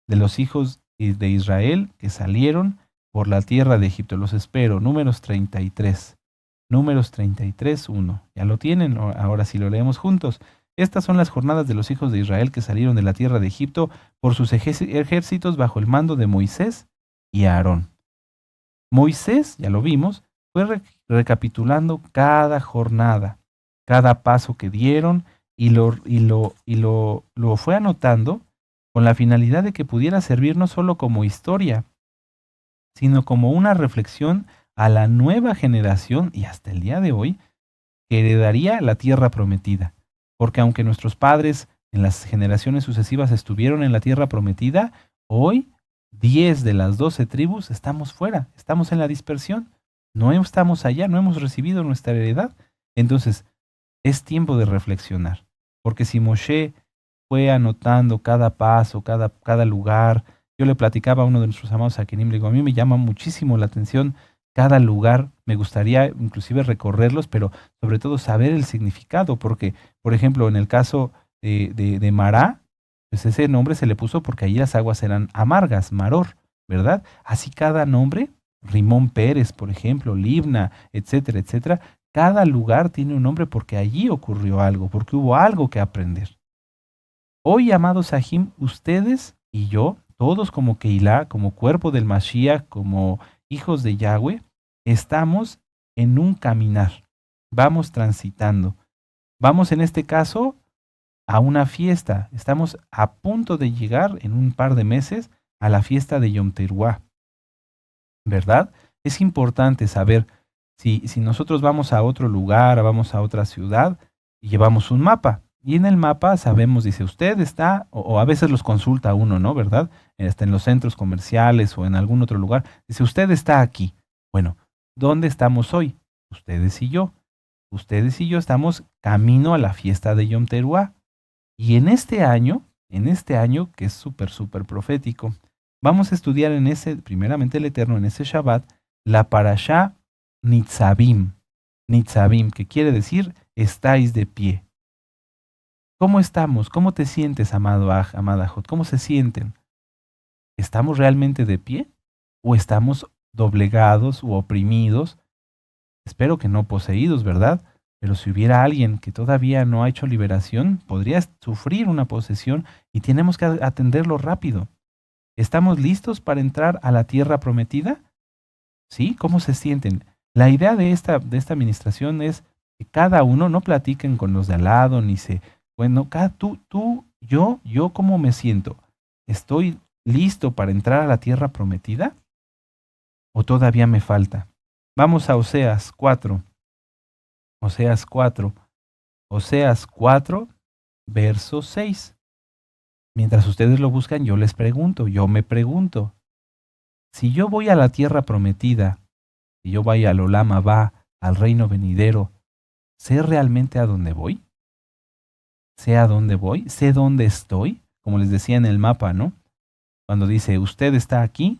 de los hijos de Israel que salieron por la tierra de Egipto. Los espero. Números 33. Números 33, 1. ¿Ya lo tienen? Ahora sí lo leemos juntos. Estas son las jornadas de los hijos de Israel que salieron de la tierra de Egipto por sus ejércitos bajo el mando de Moisés y Aarón. Moisés, ya lo vimos, fue recapitulando cada jornada, cada paso que dieron y lo fue anotando con la finalidad de que pudiera servir no solo como historia, sino como una reflexión a la nueva generación y hasta el día de hoy que heredaría la tierra prometida. Porque aunque nuestros padres en las generaciones sucesivas estuvieron en la tierra prometida, hoy 10 de las 12 tribus estamos fuera, estamos en la dispersión, no estamos allá, no hemos recibido nuestra heredad. Entonces, es tiempo de reflexionar, porque si Moshe fue anotando cada paso, cada lugar, yo le platicaba a uno de nuestros amados a Kenim, le digo, a mí me llama muchísimo la atención cada lugar, me gustaría inclusive recorrerlos, pero sobre todo saber el significado, porque, por ejemplo, en el caso de Mará, pues ese nombre se le puso porque allí las aguas eran amargas, Maror, ¿verdad? Así cada nombre, Rimón Pérez, por ejemplo, Libna, etcétera, etcétera, cada lugar tiene un nombre porque allí ocurrió algo, porque hubo algo que aprender. Hoy, amados Sahim, ustedes y yo, todos como Keilah, como cuerpo del Mashiach, como hijos de Yahweh, estamos en un caminar, vamos transitando. Vamos en este caso a una fiesta, estamos a punto de llegar en un par de meses a la fiesta de Yom Teruah, ¿verdad? Es importante saber si nosotros vamos a otro lugar, vamos a otra ciudad, y llevamos un mapa. Y en el mapa sabemos, dice, usted está, o a veces los consulta uno, ¿no? ¿Verdad? Está en los centros comerciales o en algún otro lugar. Dice, usted está aquí. Bueno, ¿dónde estamos hoy? Ustedes y yo. Ustedes y yo estamos camino a la fiesta de Yom Teruah. Y en este año, que es súper, súper profético, vamos a estudiar en ese, primeramente el Eterno, en ese Shabbat, la parashá Nitzavim. Nitzavim, que quiere decir, estáis de pie. ¿Cómo estamos? ¿Cómo te sientes, amado Aj, amada Jot? ¿Cómo se sienten? ¿Estamos realmente de pie? ¿O estamos doblegados u oprimidos? Espero que no poseídos, ¿verdad? Pero si hubiera alguien que todavía no ha hecho liberación, podría sufrir una posesión y tenemos que atenderlo rápido. ¿Estamos listos para entrar a la tierra prometida? ¿Sí? ¿Cómo se sienten? La idea de esta administración es que cada uno no platiquen con los de al lado, ni se, bueno, tú, yo, ¿cómo me siento? ¿Estoy listo para entrar a la tierra prometida? ¿O todavía me falta? Vamos a Oseas 4. Oseas 4. Oseas 4, verso 6. Mientras ustedes lo buscan, yo me pregunto, si yo voy a la tierra prometida, si yo voy al Olam Abba, al reino venidero, ¿sé realmente a dónde voy? ¿Sé a dónde voy? ¿Sé dónde estoy? Como les decía en el mapa, ¿no? Cuando dice, usted está aquí,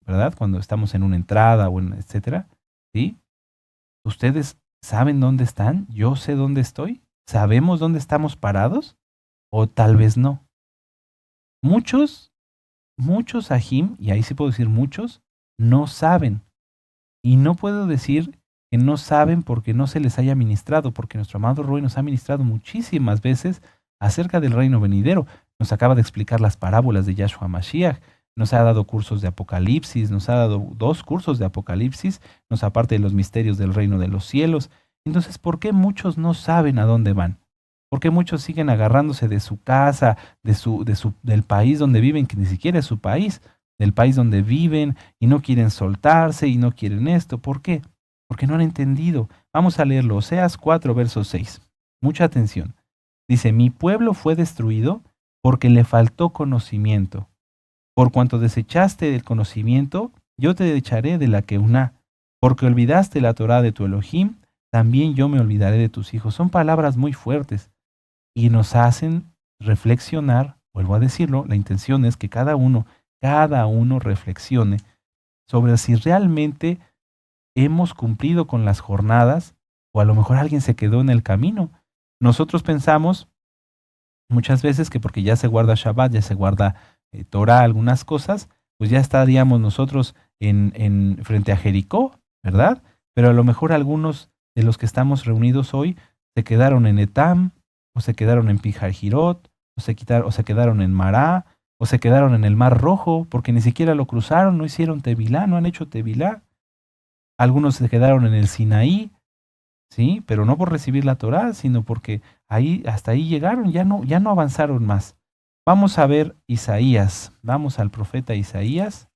¿verdad? Cuando estamos en una entrada o en etcétera, ¿sí? ¿Ustedes saben dónde están? ¿Yo sé dónde estoy? ¿Sabemos dónde estamos parados? ¿O tal vez no? Muchos ajim, y ahí sí puedo decir muchos, no saben. Y no puedo decir que no saben porque no se les haya ministrado, porque nuestro amado Roy nos ha ministrado muchísimas veces acerca del reino venidero. Nos acaba de explicar las parábolas de Yahshua Mashiach, nos ha dado cursos de Apocalipsis, nos ha dado 2 cursos de Apocalipsis, nos aparte de los misterios del reino de los cielos. Entonces, ¿por qué muchos no saben a dónde van? ¿Por qué muchos siguen agarrándose de su casa, del país donde viven, que ni siquiera es su país, del país donde viven, y no quieren soltarse y no quieren esto? ¿Por qué? Porque no han entendido. Vamos a leerlo, Oseas 4, verso 6. Mucha atención. Dice, mi pueblo fue destruido porque le faltó conocimiento. Por cuanto desechaste el conocimiento, yo te echaré de la Keuná. Porque olvidaste la Torá de tu Elohim, también yo me olvidaré de tus hijos. Son palabras muy fuertes y nos hacen reflexionar. Vuelvo a decirlo, la intención es que cada uno reflexione sobre si realmente hemos cumplido con las jornadas o a lo mejor alguien se quedó en el camino. Nosotros pensamos muchas veces que porque ya se guarda Shabbat, ya se guarda Torah, algunas cosas, pues ya estaríamos nosotros en frente a Jericó, ¿verdad? Pero a lo mejor algunos de los que estamos reunidos hoy se quedaron en Etam, o se quedaron en Pijarjirot, o se quedaron en Mará, o se quedaron en el Mar Rojo, porque ni siquiera lo cruzaron, no hicieron Tevilá, no han hecho Tevilá. Algunos se quedaron en el Sinaí, ¿sí? Pero no por recibir la Torá, sino porque hasta ahí llegaron, ya no avanzaron más. Vamos a ver Isaías, vamos al profeta Isaías.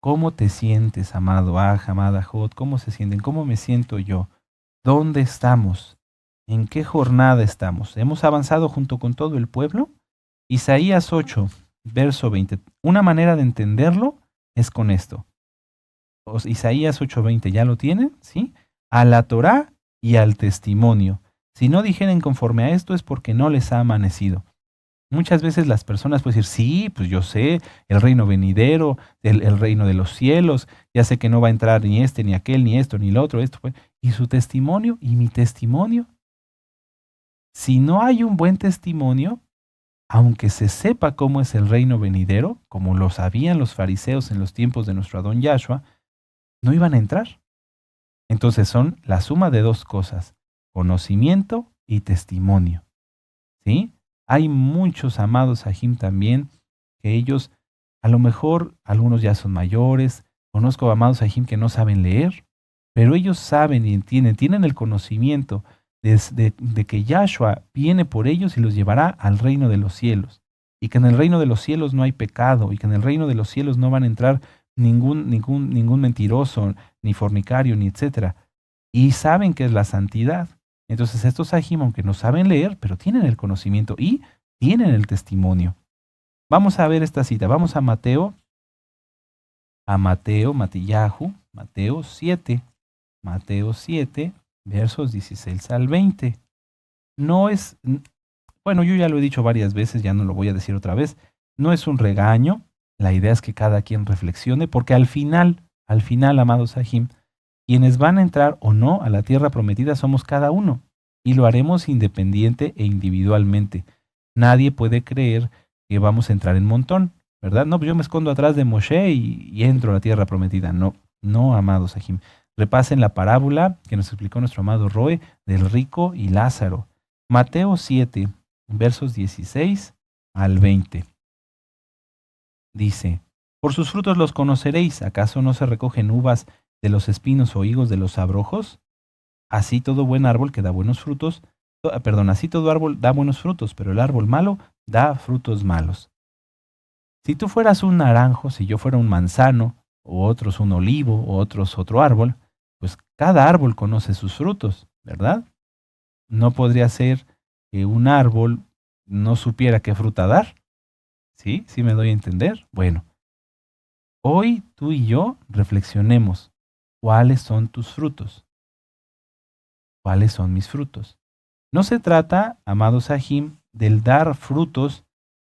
¿Cómo te sientes, amado Aj, amada Jot? ¿Cómo se sienten? ¿Cómo me siento yo? ¿Dónde estamos? ¿En qué jornada estamos? ¿Hemos avanzado junto con todo el pueblo? Isaías 8, verso 20. Una manera de entenderlo es con esto. Isaías 8:20, ¿ya lo tienen? ¿Sí? A la Torá y al testimonio. Si no dijeren conforme a esto es porque no les ha amanecido. Muchas veces las personas pueden decir, sí, pues yo sé, el reino venidero, el reino de los cielos, ya sé que no va a entrar ni este, ni aquel, ni esto, ni lo otro, esto. Pues. ¿Y su testimonio? ¿Y mi testimonio? Si no hay un buen testimonio, aunque se sepa cómo es el reino venidero, como lo sabían los fariseos en los tiempos de nuestro Adón Yahshua, no iban a entrar. Entonces son la suma de 2 cosas, conocimiento y testimonio. ¿Sí? Hay muchos amados Sahim también, que ellos, a lo mejor, algunos ya son mayores, conozco amados Sahim que no saben leer, pero ellos saben y entienden, tienen el conocimiento de que Yahshua viene por ellos y los llevará al reino de los cielos. Y que en el reino de los cielos no hay pecado, y que en el reino de los cielos no van a entrar ningún mentiroso, ni fornicario, ni etcétera. Y saben que es la santidad. Entonces estos Sahim, aunque no saben leer, pero tienen el conocimiento y tienen el testimonio. Vamos a ver esta cita. Vamos a Matillahu, Mateo 7, versos 16 al 20. No es, bueno, yo ya lo he dicho varias veces, ya no lo voy a decir otra vez, no es un regaño, la idea es que cada quien reflexione, porque al final, amados Sahim, quienes van a entrar o no a la tierra prometida somos cada uno, y lo haremos independiente e individualmente. Nadie puede creer que vamos a entrar en montón, ¿verdad? No, pues yo me escondo atrás de Moshe y entro a la tierra prometida. No, no, amados Sahim. Repasen la parábola que nos explicó nuestro amado Roe del rico y Lázaro. Mateo 7, versos 16 al 20. Dice, por sus frutos los conoceréis. ¿Acaso no se recogen uvas de los espinos o higos de los abrojos? Así todo buen árbol que da buenos frutos, así todo árbol da buenos frutos, pero el árbol malo da frutos malos. Si tú fueras un naranjo, si yo fuera un manzano, o otros un olivo, o otros otro árbol, pues cada árbol conoce sus frutos, ¿verdad? No podría ser que un árbol no supiera qué fruta dar. ¿Sí? ¿Sí me doy a entender? Bueno, hoy tú y yo reflexionemos. ¿Cuáles son tus frutos? ¿Cuáles son mis frutos? No se trata, amado Sahim, del dar frutos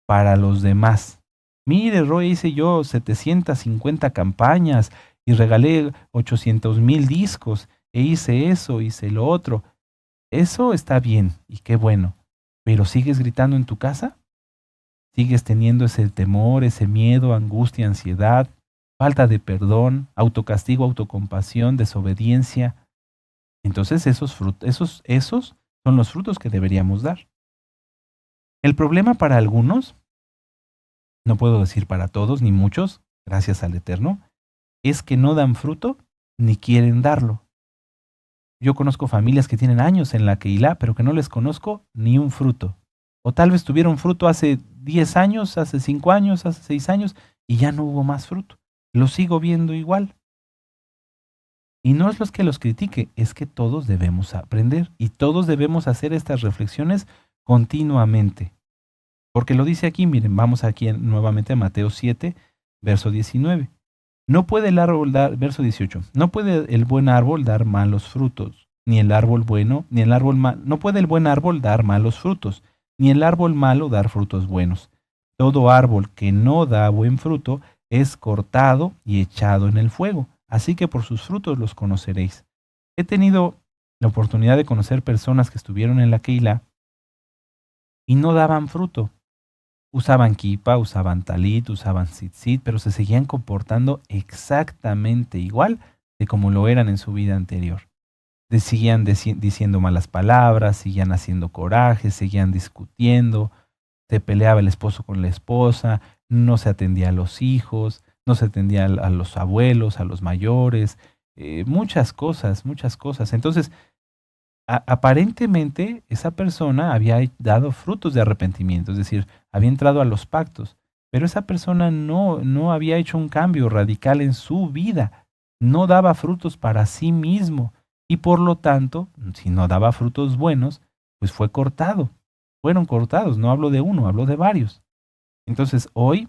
para los demás. Mire, Roy, hice yo 750 campañas y regalé 800,000 discos e hice eso, hice lo otro. Eso está bien y qué bueno, pero ¿sigues gritando en tu casa? ¿Sigues teniendo ese temor, ese miedo, angustia, ansiedad, falta de perdón, autocastigo, autocompasión, desobediencia? Entonces esos son los frutos que deberíamos dar. El problema para algunos, no puedo decir para todos ni muchos, gracias al Eterno, es que no dan fruto ni quieren darlo. Yo conozco familias que tienen años en la Keilah, pero que no les conozco ni un fruto. O tal vez tuvieron fruto hace 10 años, hace 5 años, hace 6 años, y ya no hubo más fruto. Lo sigo viendo igual. Y no es los que los critique, es que todos debemos aprender y todos debemos hacer estas reflexiones continuamente. Porque lo dice aquí, miren, vamos aquí nuevamente a Mateo 7, verso 19. No puede el árbol dar, verso 18, no puede el buen árbol dar malos frutos, ni el árbol bueno, ni el árbol malo, no puede el buen árbol dar malos frutos, ni el árbol malo dar frutos buenos. Todo árbol que no da buen fruto es cortado y echado en el fuego. Así que por sus frutos los conoceréis. He tenido la oportunidad de conocer personas que estuvieron en la Keilah y no daban fruto. Usaban kipa, usaban talit, usaban tzitzit, pero se seguían comportando exactamente igual de como lo eran en su vida anterior. Seguían diciendo malas palabras, seguían haciendo coraje, seguían discutiendo, se peleaba el esposo con la esposa, no se atendía a los hijos, no se atendía a los abuelos, a los mayores, muchas cosas, muchas cosas. Entonces, aparentemente esa persona había dado frutos de arrepentimiento, es decir, había entrado a los pactos, pero esa persona no había hecho un cambio radical en su vida, no daba frutos para sí mismo y por lo tanto, si no daba frutos buenos, pues fue cortado. Fueron cortados, no hablo de uno, hablo de varios. Entonces, hoy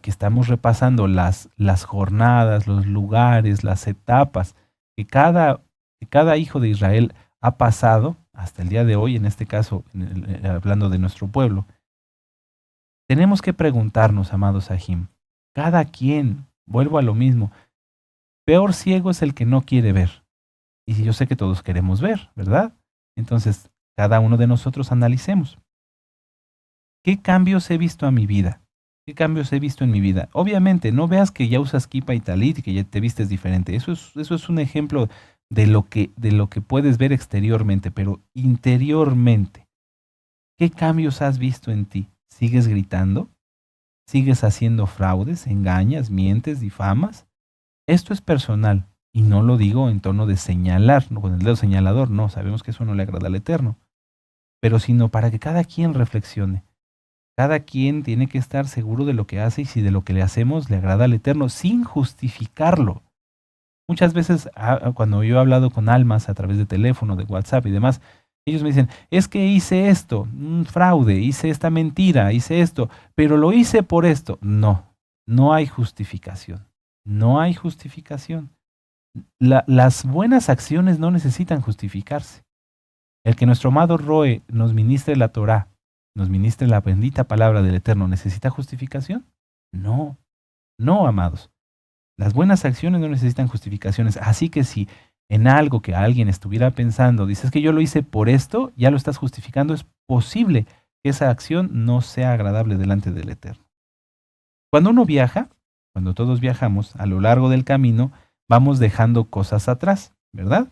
que estamos repasando las jornadas, los lugares, las etapas que cada hijo de Israel ha pasado hasta el día de hoy, en este caso, hablando de nuestro pueblo, tenemos que preguntarnos, amados Sahim, cada quien, vuelvo a lo mismo, peor ciego es el que no quiere ver. Y yo sé que todos queremos ver, ¿verdad? Entonces, cada uno de nosotros analicemos. ¿Qué cambios he visto a mi vida? ¿Qué cambios he visto en mi vida? Obviamente, no veas que ya usas kipa y talit y que ya te vistes diferente. Eso es un ejemplo de lo que puedes ver exteriormente, pero interiormente. ¿Qué cambios has visto en ti? ¿Sigues gritando? ¿Sigues haciendo fraudes, engañas, mientes, difamas? Esto es personal y no lo digo en tono de señalar, no con el dedo señalador, no, sabemos que eso no le agrada al Eterno, pero sino para que cada quien reflexione. Cada quien tiene que estar seguro de lo que hace y si de lo que le hacemos le agrada al Eterno, sin justificarlo. Muchas veces cuando yo he hablado con almas a través de teléfono, de WhatsApp y demás, ellos me dicen, es que hice esto, un fraude, hice esta mentira, hice esto, pero lo hice por esto. No, no hay justificación. No hay justificación. Las buenas acciones no necesitan justificarse. El que nuestro amado Roe nos ministre la Torá, nos ministre la bendita palabra del Eterno, ¿necesita justificación? No, no, amados. Las buenas acciones no necesitan justificaciones. Así que si en algo que alguien estuviera pensando, dices que yo lo hice por esto, ya lo estás justificando, es posible que esa acción no sea agradable delante del Eterno. Cuando uno viaja, cuando todos viajamos, a lo largo del camino, vamos dejando cosas atrás, ¿verdad?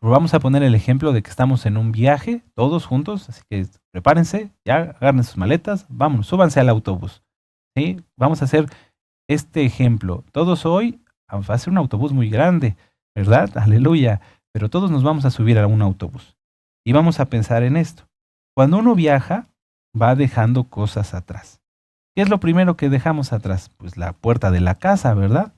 Pero vamos a poner el ejemplo de que estamos en un viaje, todos juntos, así que prepárense, ya agarren sus maletas, vámonos, súbanse al autobús. ¿Sí? Vamos a hacer este ejemplo. Todos hoy, va a ser un autobús muy grande, ¿verdad? Aleluya. Pero todos nos vamos a subir a un autobús. Y vamos a pensar en esto. Cuando uno viaja, va dejando cosas atrás. ¿Qué es lo primero que dejamos atrás? Pues la puerta de la casa, ¿verdad?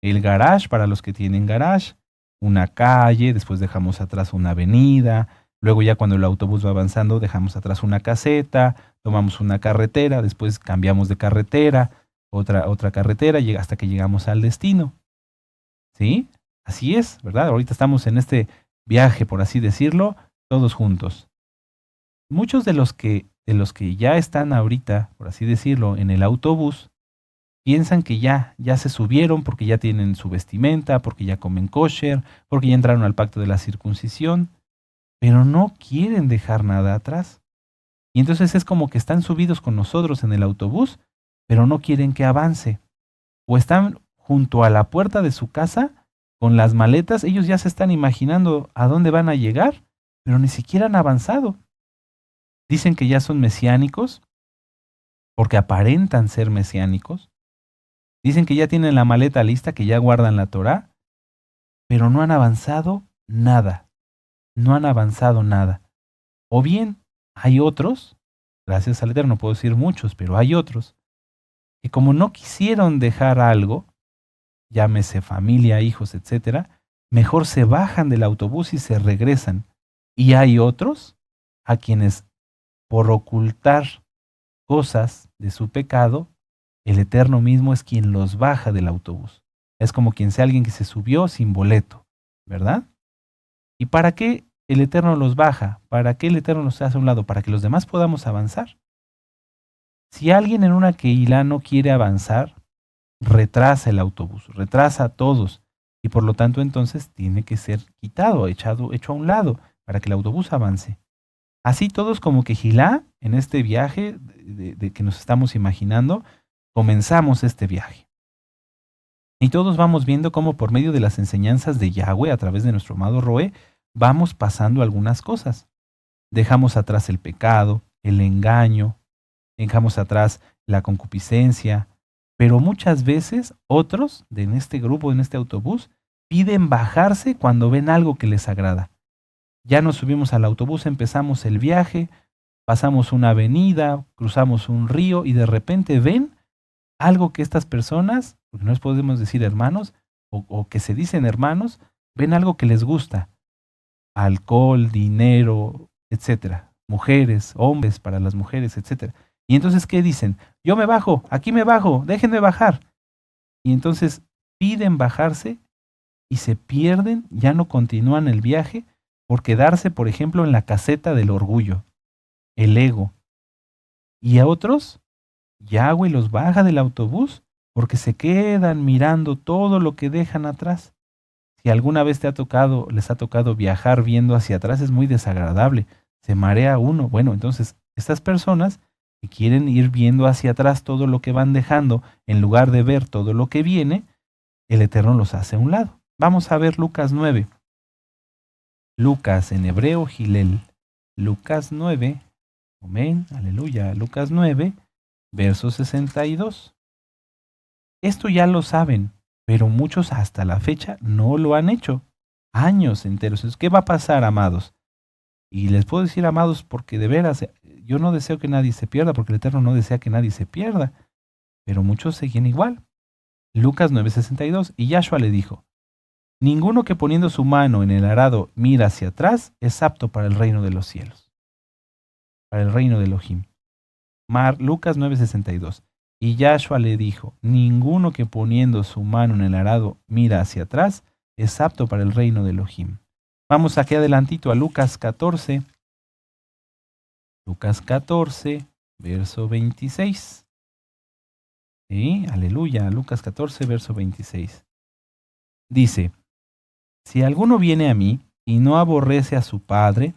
El garage para los que tienen garage, una calle, después dejamos atrás una avenida, luego ya cuando el autobús va avanzando dejamos atrás una caseta, tomamos una carretera, después cambiamos de carretera, otra carretera, hasta que llegamos al destino. ¿Sí? Así es, ¿verdad? Ahorita estamos en este viaje, por así decirlo, todos juntos. Muchos de los que ya están ahorita, por así decirlo, en el autobús, piensan que ya se subieron porque ya tienen su vestimenta, porque ya comen kosher, porque ya entraron al pacto de la circuncisión, pero no quieren dejar nada atrás. Y entonces es como que están subidos con nosotros en el autobús, pero no quieren que avance. O están junto a la puerta de su casa con las maletas, ellos ya se están imaginando a dónde van a llegar, pero ni siquiera han avanzado. Dicen que ya son mesiánicos porque aparentan ser mesiánicos. Dicen que ya tienen la maleta lista, que ya guardan la Torá, pero no han avanzado nada. No han avanzado nada. O bien hay otros, gracias al Eterno, no puedo decir muchos, pero hay otros, que como no quisieron dejar algo, llámese familia, hijos, etcétera, mejor se bajan del autobús y se regresan. Y hay otros a quienes, por ocultar cosas de su pecado, el Eterno mismo es quien los baja del autobús. Es como quien sea alguien que se subió sin boleto, ¿verdad? ¿Y para qué el Eterno los baja? ¿Para qué el Eterno los hace a un lado? Para que los demás podamos avanzar. Si alguien en una Keilah no quiere avanzar, retrasa el autobús, retrasa a todos, y por lo tanto entonces tiene que ser quitado, hecho a un lado, para que el autobús avance. Así todos como Keilah, en este viaje de que nos estamos imaginando, comenzamos este viaje. Y todos vamos viendo cómo por medio de las enseñanzas de Yahweh, a través de nuestro amado Roé, vamos pasando algunas cosas. Dejamos atrás el pecado, el engaño, dejamos atrás la concupiscencia, pero muchas veces otros en este grupo, en este autobús, piden bajarse cuando ven algo que les agrada. Ya nos subimos al autobús, empezamos el viaje, pasamos una avenida, cruzamos un río y de repente ven algo que estas personas, porque no les podemos decir hermanos, o que se dicen hermanos, ven algo que les gusta. Alcohol, dinero, etcétera. Mujeres, hombres para las mujeres, etcétera. Y entonces, ¿qué dicen? Yo me bajo, aquí me bajo, déjenme bajar. Y entonces piden bajarse y se pierden, ya no continúan el viaje por quedarse, por ejemplo, en la caseta del orgullo, el ego. Y a otros, Yahweh los baja del autobús porque se quedan mirando todo lo que dejan atrás. Si alguna vez les ha tocado viajar viendo hacia atrás, es muy desagradable. Se marea uno. Bueno, entonces, estas personas que quieren ir viendo hacia atrás todo lo que van dejando, en lugar de ver todo lo que viene, el Eterno los hace a un lado. Vamos a ver Lucas 9. Lucas en hebreo, Gilel. Lucas 9, Amén, aleluya. Lucas 9, verso 62. Esto ya lo saben, pero muchos hasta la fecha no lo han hecho. Años enteros. Entonces, ¿qué va a pasar, amados? Y les puedo decir, amados, porque de veras, yo no deseo que nadie se pierda, porque el Eterno no desea que nadie se pierda, pero muchos seguían igual. Lucas 9:62, y Yahshua le dijo, ninguno que poniendo su mano en el arado mira hacia atrás es apto para el reino de los cielos, para el reino de Elohim. Lucas 9:62, y Yahshua le dijo, ninguno que poniendo su mano en el arado mira hacia atrás es apto para el reino de Elohim. Vamos aquí adelantito a Lucas 14. Lucas 14, verso 26. Sí, aleluya. Lucas 14, verso 26. Dice, si alguno viene a mí y no aborrece a su padre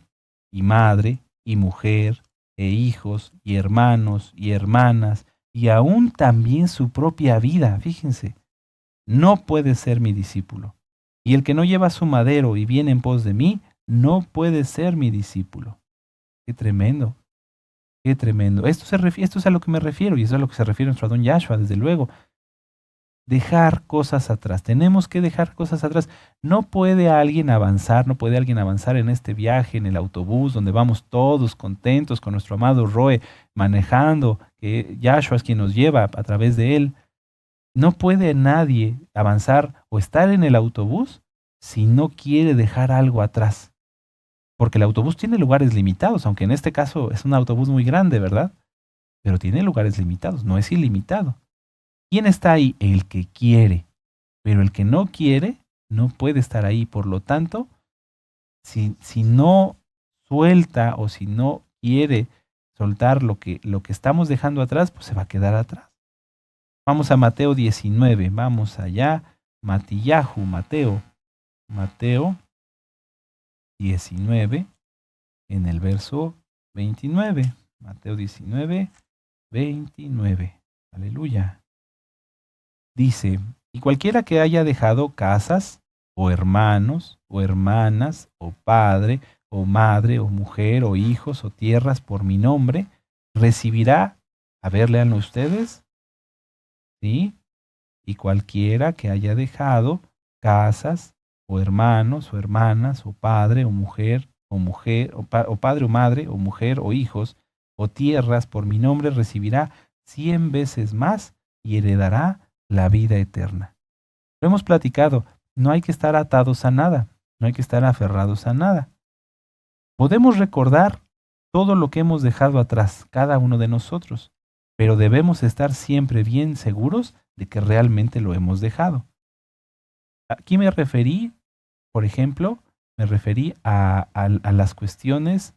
y madre y mujer e hijos y hermanos y hermanas y aún también su propia vida, fíjense, no puede ser mi discípulo. Y el que no lleva su madero y viene en pos de mí, no puede ser mi discípulo. Qué tremendo, qué tremendo. Esto es a lo que me refiero, y eso es a lo que se refiere nuestro Adón Yahshua, desde luego. Dejar cosas atrás. Tenemos que dejar cosas atrás. No puede alguien avanzar, no puede alguien avanzar en este viaje, en el autobús, donde vamos todos contentos con nuestro amado Roe manejando, que Yahshua es quien nos lleva a través de él. No puede nadie avanzar o estar en el autobús si no quiere dejar algo atrás. Porque el autobús tiene lugares limitados, aunque en este caso es un autobús muy grande, ¿verdad? Pero tiene lugares limitados, no es ilimitado. ¿Quién está ahí? El que quiere. Pero el que no quiere no puede estar ahí. Por lo tanto, si no suelta o si no quiere soltar lo que estamos dejando atrás, pues se va a quedar atrás. Vamos a Mateo 19, vamos allá, Mateo 19, en el verso 29. Mateo 19, 29. Aleluya. Dice, y cualquiera que haya dejado casas, o hermanos, o hermanas, o padre, o madre, o mujer, o hijos, o tierras por mi nombre, recibirá, a ver, léanlo ustedes, ¿sí? Y cualquiera que haya dejado casas, o hermanos, o hermanas, o padre, o mujer, o padre, o madre, o mujer, o hijos, o tierras por mi nombre, recibirá 100 veces más y heredará la vida eterna. Lo hemos platicado, no hay que estar atados a nada, no hay que estar aferrados a nada. Podemos recordar todo lo que hemos dejado atrás, cada uno de nosotros, pero debemos estar siempre bien seguros de que realmente lo hemos dejado. Aquí me referí, por ejemplo, a las cuestiones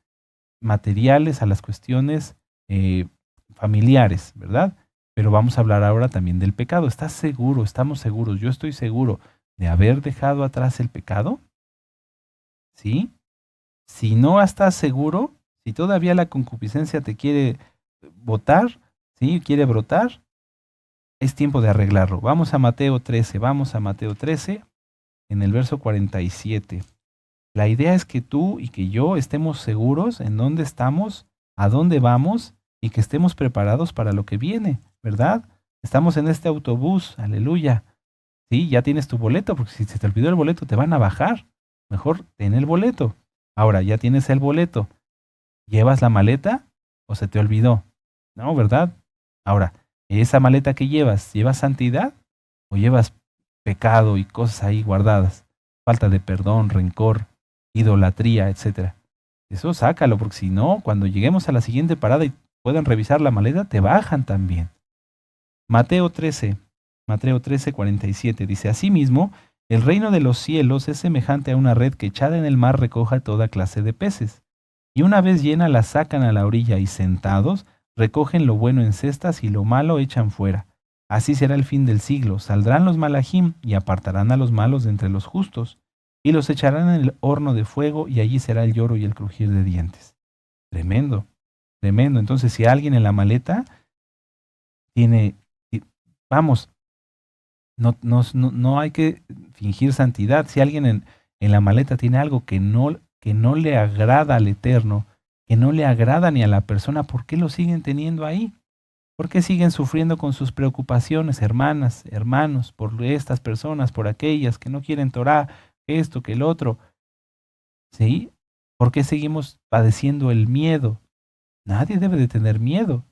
materiales, a las cuestiones familiares, ¿verdad? Pero vamos a hablar ahora también del pecado. ¿Estás seguro? ¿Estamos seguros? Yo estoy seguro de haber dejado atrás el pecado. ¿Sí? Si no estás seguro, si todavía la concupiscencia te quiere botar, ¿sí? Quiere brotar, es tiempo de arreglarlo. Vamos a Mateo 13, en el verso 47. La idea es que tú y que yo estemos seguros en dónde estamos, a dónde vamos y que estemos preparados para lo que viene, ¿verdad? Estamos en este autobús, aleluya. Sí, ya tienes tu boleto, porque si se te olvidó el boleto te van a bajar. Mejor ten el boleto. Ahora, ya tienes el boleto. ¿Llevas la maleta o se te olvidó? No, ¿verdad? Ahora, esa maleta que ¿llevas santidad o llevas pecado y cosas ahí guardadas? Falta de perdón, rencor, idolatría, etcétera. Eso sácalo, porque si no, cuando lleguemos a la siguiente parada y puedan revisar la maleta, te bajan también. Mateo 13, 47 dice, asimismo, el reino de los cielos es semejante a una red que echada en el mar recoja toda clase de peces. Y una vez llena la sacan a la orilla y sentados, recogen lo bueno en cestas y lo malo echan fuera. Así será el fin del siglo. Saldrán los malajim y apartarán a los malos de entre los justos, y los echarán en el horno de fuego, y allí será el lloro y el crujir de dientes. Tremendo, tremendo. Entonces, si alguien en la maleta tiene, vamos, no hay que fingir santidad. Si alguien en la maleta tiene algo que no le agrada al Eterno, que no le agrada ni a la persona, ¿por qué lo siguen teniendo ahí? ¿Por qué siguen sufriendo con sus preocupaciones, hermanas, hermanos, por estas personas, por aquellas que no quieren Torah, esto, que el otro? ¿Sí? ¿Por qué seguimos padeciendo el miedo? Nadie debe de tener miedo.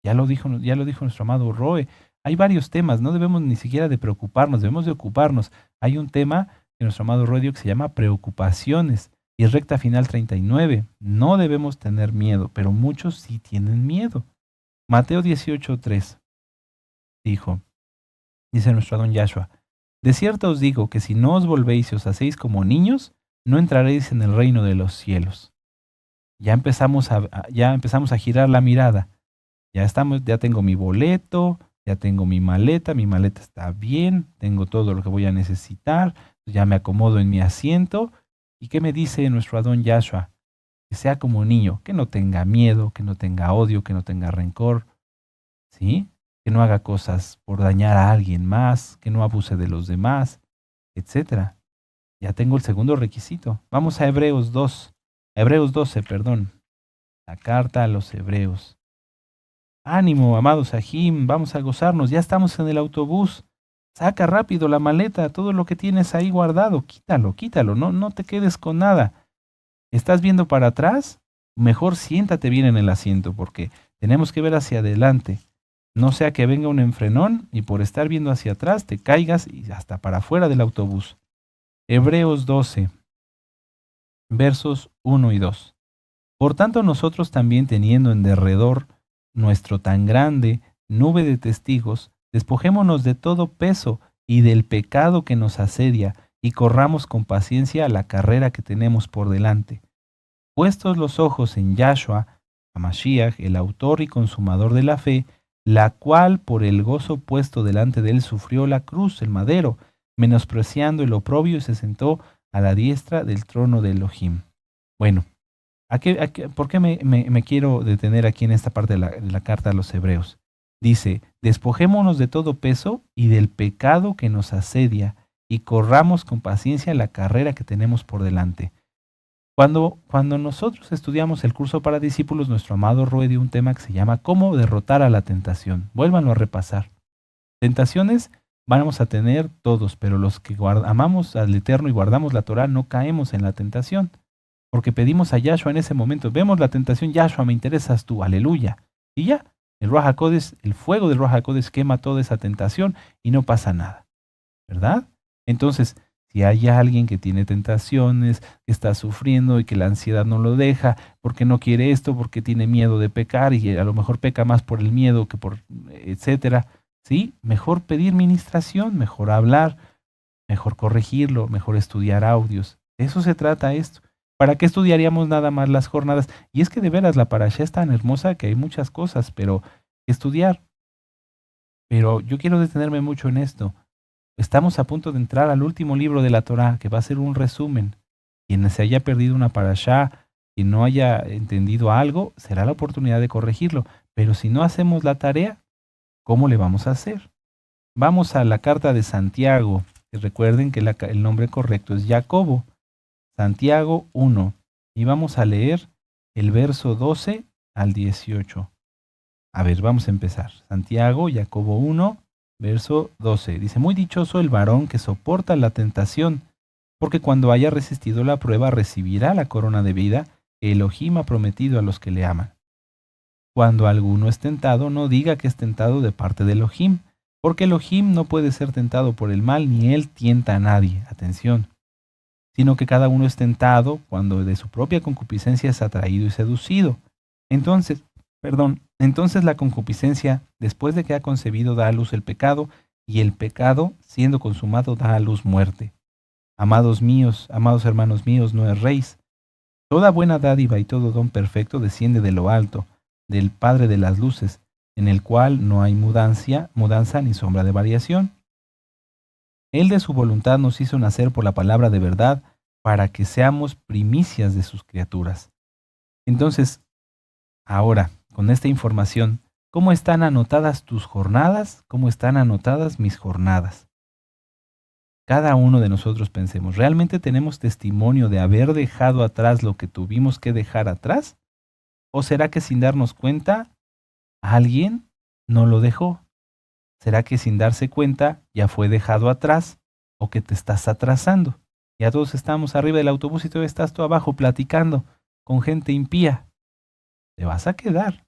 Ya lo dijo nuestro amado Roe. Hay varios temas, no debemos ni siquiera de preocuparnos, debemos de ocuparnos. Hay un tema que nuestro amado Roe dio que se llama preocupaciones y es recta final 39. No debemos tener miedo, pero muchos sí tienen miedo. Mateo 18:3 dijo, dice nuestro Adón Yahshua, de cierto os digo que si no os volvéis y os hacéis como niños, no entraréis en el reino de los cielos. Ya empezamos a girar la mirada. Ya tengo mi boleto, ya tengo mi maleta está bien, tengo todo lo que voy a necesitar, ya me acomodo en mi asiento. ¿Y qué me dice nuestro Adón Yahshua? Que sea como niño, que no tenga miedo, que no tenga odio, que no tenga rencor, ¿sí? Que no haga cosas por dañar a alguien más, que no abuse de los demás, etcétera. Ya tengo el segundo requisito. Vamos a Hebreos 12, perdón. La carta a los Hebreos. Ánimo, amados Sahim, vamos a gozarnos, ya estamos en el autobús. Saca rápido la maleta, todo lo que tienes ahí guardado, quítalo, no te quedes con nada. ¿Estás viendo para atrás? Mejor siéntate bien en el asiento, porque tenemos que ver hacia adelante. No sea que venga un enfrenón y por estar viendo hacia atrás te caigas y hasta para afuera del autobús. Hebreos 12, versos 1 y 2. Por tanto, nosotros también teniendo en derredor nuestro tan grande nube de testigos, despojémonos de todo peso y del pecado que nos asedia, y corramos con paciencia la carrera que tenemos por delante. Puestos los ojos en Yahshua, a Mashiach, el autor y consumador de la fe, la cual por el gozo puesto delante de él sufrió la cruz, el madero, menospreciando el oprobio y se sentó a la diestra del trono de Elohim. Bueno, ¿por qué me quiero detener aquí en esta parte de la carta a los Hebreos? Dice, despojémonos de todo peso y del pecado que nos asedia y corramos con paciencia la carrera que tenemos por delante. Cuando nosotros estudiamos el curso para discípulos, nuestro amado Roe dio un tema que se llama ¿Cómo derrotar a la tentación? Vuélvanlo a repasar. Tentaciones vamos a tener todos, pero los que amamos al Eterno y guardamos la Torah no caemos en la tentación. Porque pedimos a Yahshua en ese momento, vemos la tentación, Yahshua, me interesas tú, aleluya. Y ya, el fuego del Ruach HaKodesh quema toda esa tentación y no pasa nada, ¿verdad? Entonces, si hay alguien que tiene tentaciones, que está sufriendo y que la ansiedad no lo deja, porque no quiere esto, porque tiene miedo de pecar y a lo mejor peca más por el miedo que por etcétera, ¿sí? Mejor pedir ministración, mejor hablar, mejor corregirlo, mejor estudiar audios. De eso se trata esto. ¿Para qué estudiaríamos nada más las jornadas? Y es que de veras la parashá es tan hermosa que hay muchas cosas, pero estudiar. Pero yo quiero detenerme mucho en esto. Estamos a punto de entrar al último libro de la Torá, que va a ser un resumen. Quien se haya perdido una parashá, quien no haya entendido algo, será la oportunidad de corregirlo. Pero si no hacemos la tarea, ¿cómo le vamos a hacer? Vamos a la carta de Santiago. Recuerden que el nombre correcto es Jacobo. Santiago 1. Y vamos a leer el verso 12 al 18. A ver, vamos a empezar. Santiago, Jacobo 1, verso 12. Dice, muy dichoso el varón que soporta la tentación, porque cuando haya resistido la prueba recibirá la corona de vida que Elohim ha prometido a los que le aman. Cuando alguno es tentado, no diga que es tentado de parte de Elohim, porque Elohim no puede ser tentado por el mal, ni él tienta a nadie. Atención. Sino que cada uno es tentado cuando de su propia concupiscencia es atraído y seducido. Entonces la concupiscencia, después de que ha concebido, da a luz el pecado, y el pecado, siendo consumado, da a luz muerte. Amados míos, amados hermanos míos, no erréis. Toda buena dádiva y todo don perfecto desciende de lo alto, del Padre de las luces, en el cual no hay mudanza ni sombra de variación. Él de su voluntad nos hizo nacer por la palabra de verdad para que seamos primicias de sus criaturas. Entonces, ahora, con esta información, ¿cómo están anotadas tus jornadas? ¿Cómo están anotadas mis jornadas? Cada uno de nosotros pensemos, ¿realmente tenemos testimonio de haber dejado atrás lo que tuvimos que dejar atrás? ¿O será que sin darnos cuenta, alguien no lo dejó? ¿Será que sin darse cuenta ya fue dejado atrás o que te estás atrasando? Ya todos estamos arriba del autobús y tú estás tú abajo platicando con gente impía. Te vas a quedar.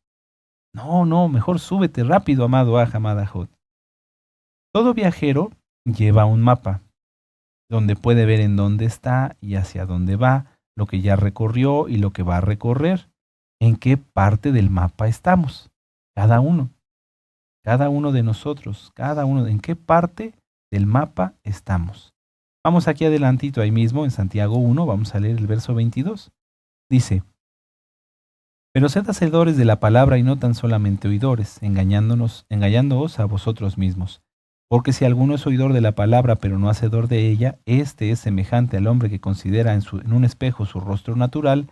No, no, mejor súbete rápido, amado Aj, amada Jod. Todo viajero lleva un mapa donde puede ver en dónde está y hacia dónde va, lo que ya recorrió y lo que va a recorrer. ¿En qué parte del mapa estamos? Cada uno. Cada uno de nosotros, cada uno, ¿en qué parte del mapa estamos? Vamos aquí adelantito, ahí mismo, en Santiago 1, vamos a leer el verso 22. Dice, pero sed hacedores de la palabra y no tan solamente oidores, engañándoos a vosotros mismos. Porque si alguno es oidor de la palabra, pero no hacedor de ella, este es semejante al hombre que considera en un espejo su rostro natural,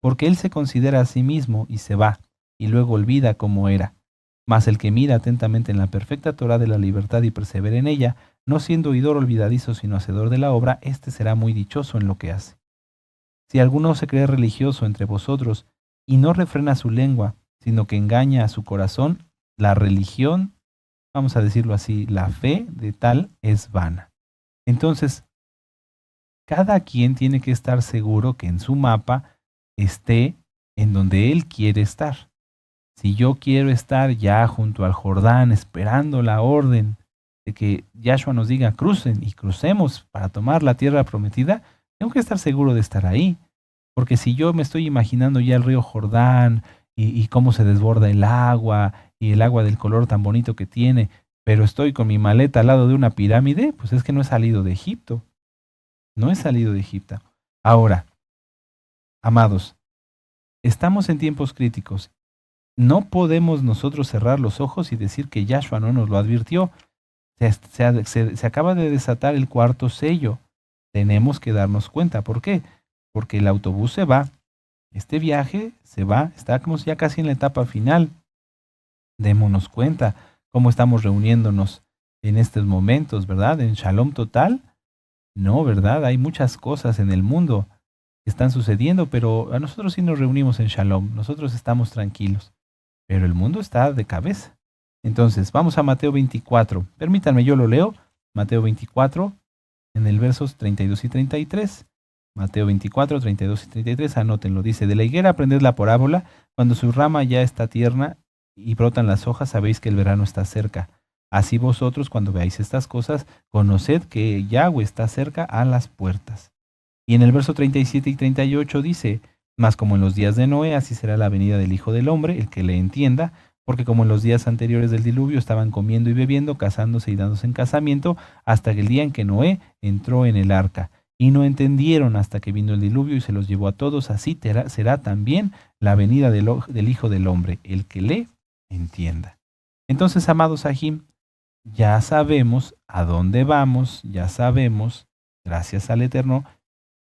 porque él se considera a sí mismo y se va, y luego olvida cómo era. Mas el que mira atentamente en la perfecta Torá de la libertad y persevera en ella, no siendo oidor olvidadizo, sino hacedor de la obra, éste será muy dichoso en lo que hace. Si alguno se cree religioso entre vosotros y no refrena su lengua, sino que engaña a su corazón, la religión, vamos a decirlo así, la fe de tal es vana. Entonces, cada quien tiene que estar seguro que en su mapa esté en donde él quiere estar. Si yo quiero estar ya junto al Jordán esperando la orden de que Yahshua nos diga crucen y crucemos para tomar la tierra prometida, tengo que estar seguro de estar ahí. Porque si yo me estoy imaginando ya el río Jordán y cómo se desborda el agua y el agua del color tan bonito que tiene, pero estoy con mi maleta al lado de una pirámide, pues es que no he salido de Egipto. No he salido de Egipto. Ahora, amados, estamos en tiempos críticos. No podemos nosotros cerrar los ojos y decir que Yahshua no nos lo advirtió. Se acaba de desatar el cuarto sello. Tenemos que darnos cuenta. ¿Por qué? Porque el autobús se va. Este viaje se va. Estamos ya casi en la etapa final. Démonos cuenta cómo estamos reuniéndonos en estos momentos, ¿verdad? En Shalom total. No, ¿verdad? Hay muchas cosas en el mundo que están sucediendo, pero a nosotros sí nos reunimos en Shalom. Nosotros estamos tranquilos. Pero el mundo está de cabeza. Entonces, vamos a Mateo 24. Permítanme, yo lo leo. Mateo 24, en el versos 32 y 33. Mateo 24, 32 y 33, anótenlo. Dice, de la higuera aprended la parábola, cuando su rama ya está tierna y brotan las hojas, sabéis que el verano está cerca. Así vosotros, cuando veáis estas cosas, conoced que Yahweh está cerca a las puertas. Y en el verso 37 y 38 dice, mas como en los días de Noé, así será la venida del Hijo del Hombre, el que le entienda, porque como en los días anteriores del diluvio estaban comiendo y bebiendo, casándose y dándose en casamiento, hasta que el día en que Noé entró en el arca. Y no entendieron hasta que vino el diluvio y se los llevó a todos, así será también la venida del Hijo del Hombre, el que le entienda. Entonces, amados Ajim, ya sabemos a dónde vamos, ya sabemos, gracias al Eterno,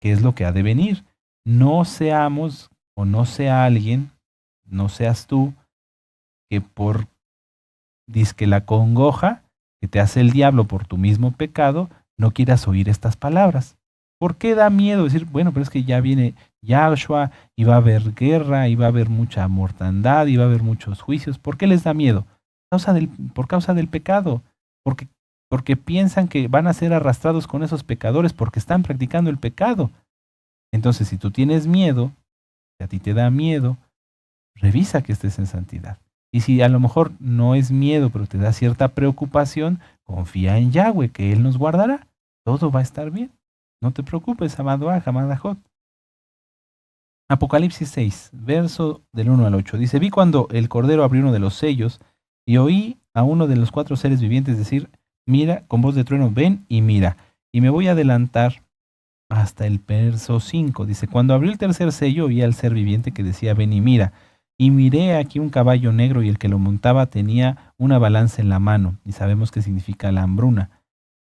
qué es lo que ha de venir. No seamos o no sea alguien, no seas tú, que por dizque la congoja que te hace el diablo por tu mismo pecado, no quieras oír estas palabras. ¿Por qué da miedo decir, bueno, pero es que ya viene Yahshua y va a haber guerra y va a haber mucha mortandad y va a haber muchos juicios? ¿Por qué les da miedo? Por causa del pecado. Porque piensan que van a ser arrastrados con esos pecadores porque están practicando el pecado. Entonces, si tú tienes miedo, si a ti te da miedo, revisa que estés en santidad. Y si a lo mejor no es miedo, pero te da cierta preocupación, confía en Yahweh, que Él nos guardará. Todo va a estar bien. No te preocupes, amado Aj, amada Jod. Apocalipsis 6, verso del 1 al 8. Dice, vi cuando el Cordero abrió uno de los sellos y oí a uno de los 4 seres vivientes decir, mira, con voz de trueno, ven y mira. Y me voy a adelantar hasta el verso 5. Dice, cuando abrió el tercer sello, oí al ser viviente que decía, ven y mira. Y miré aquí un caballo negro y el que lo montaba tenía una balanza en la mano. Y sabemos qué significa la hambruna.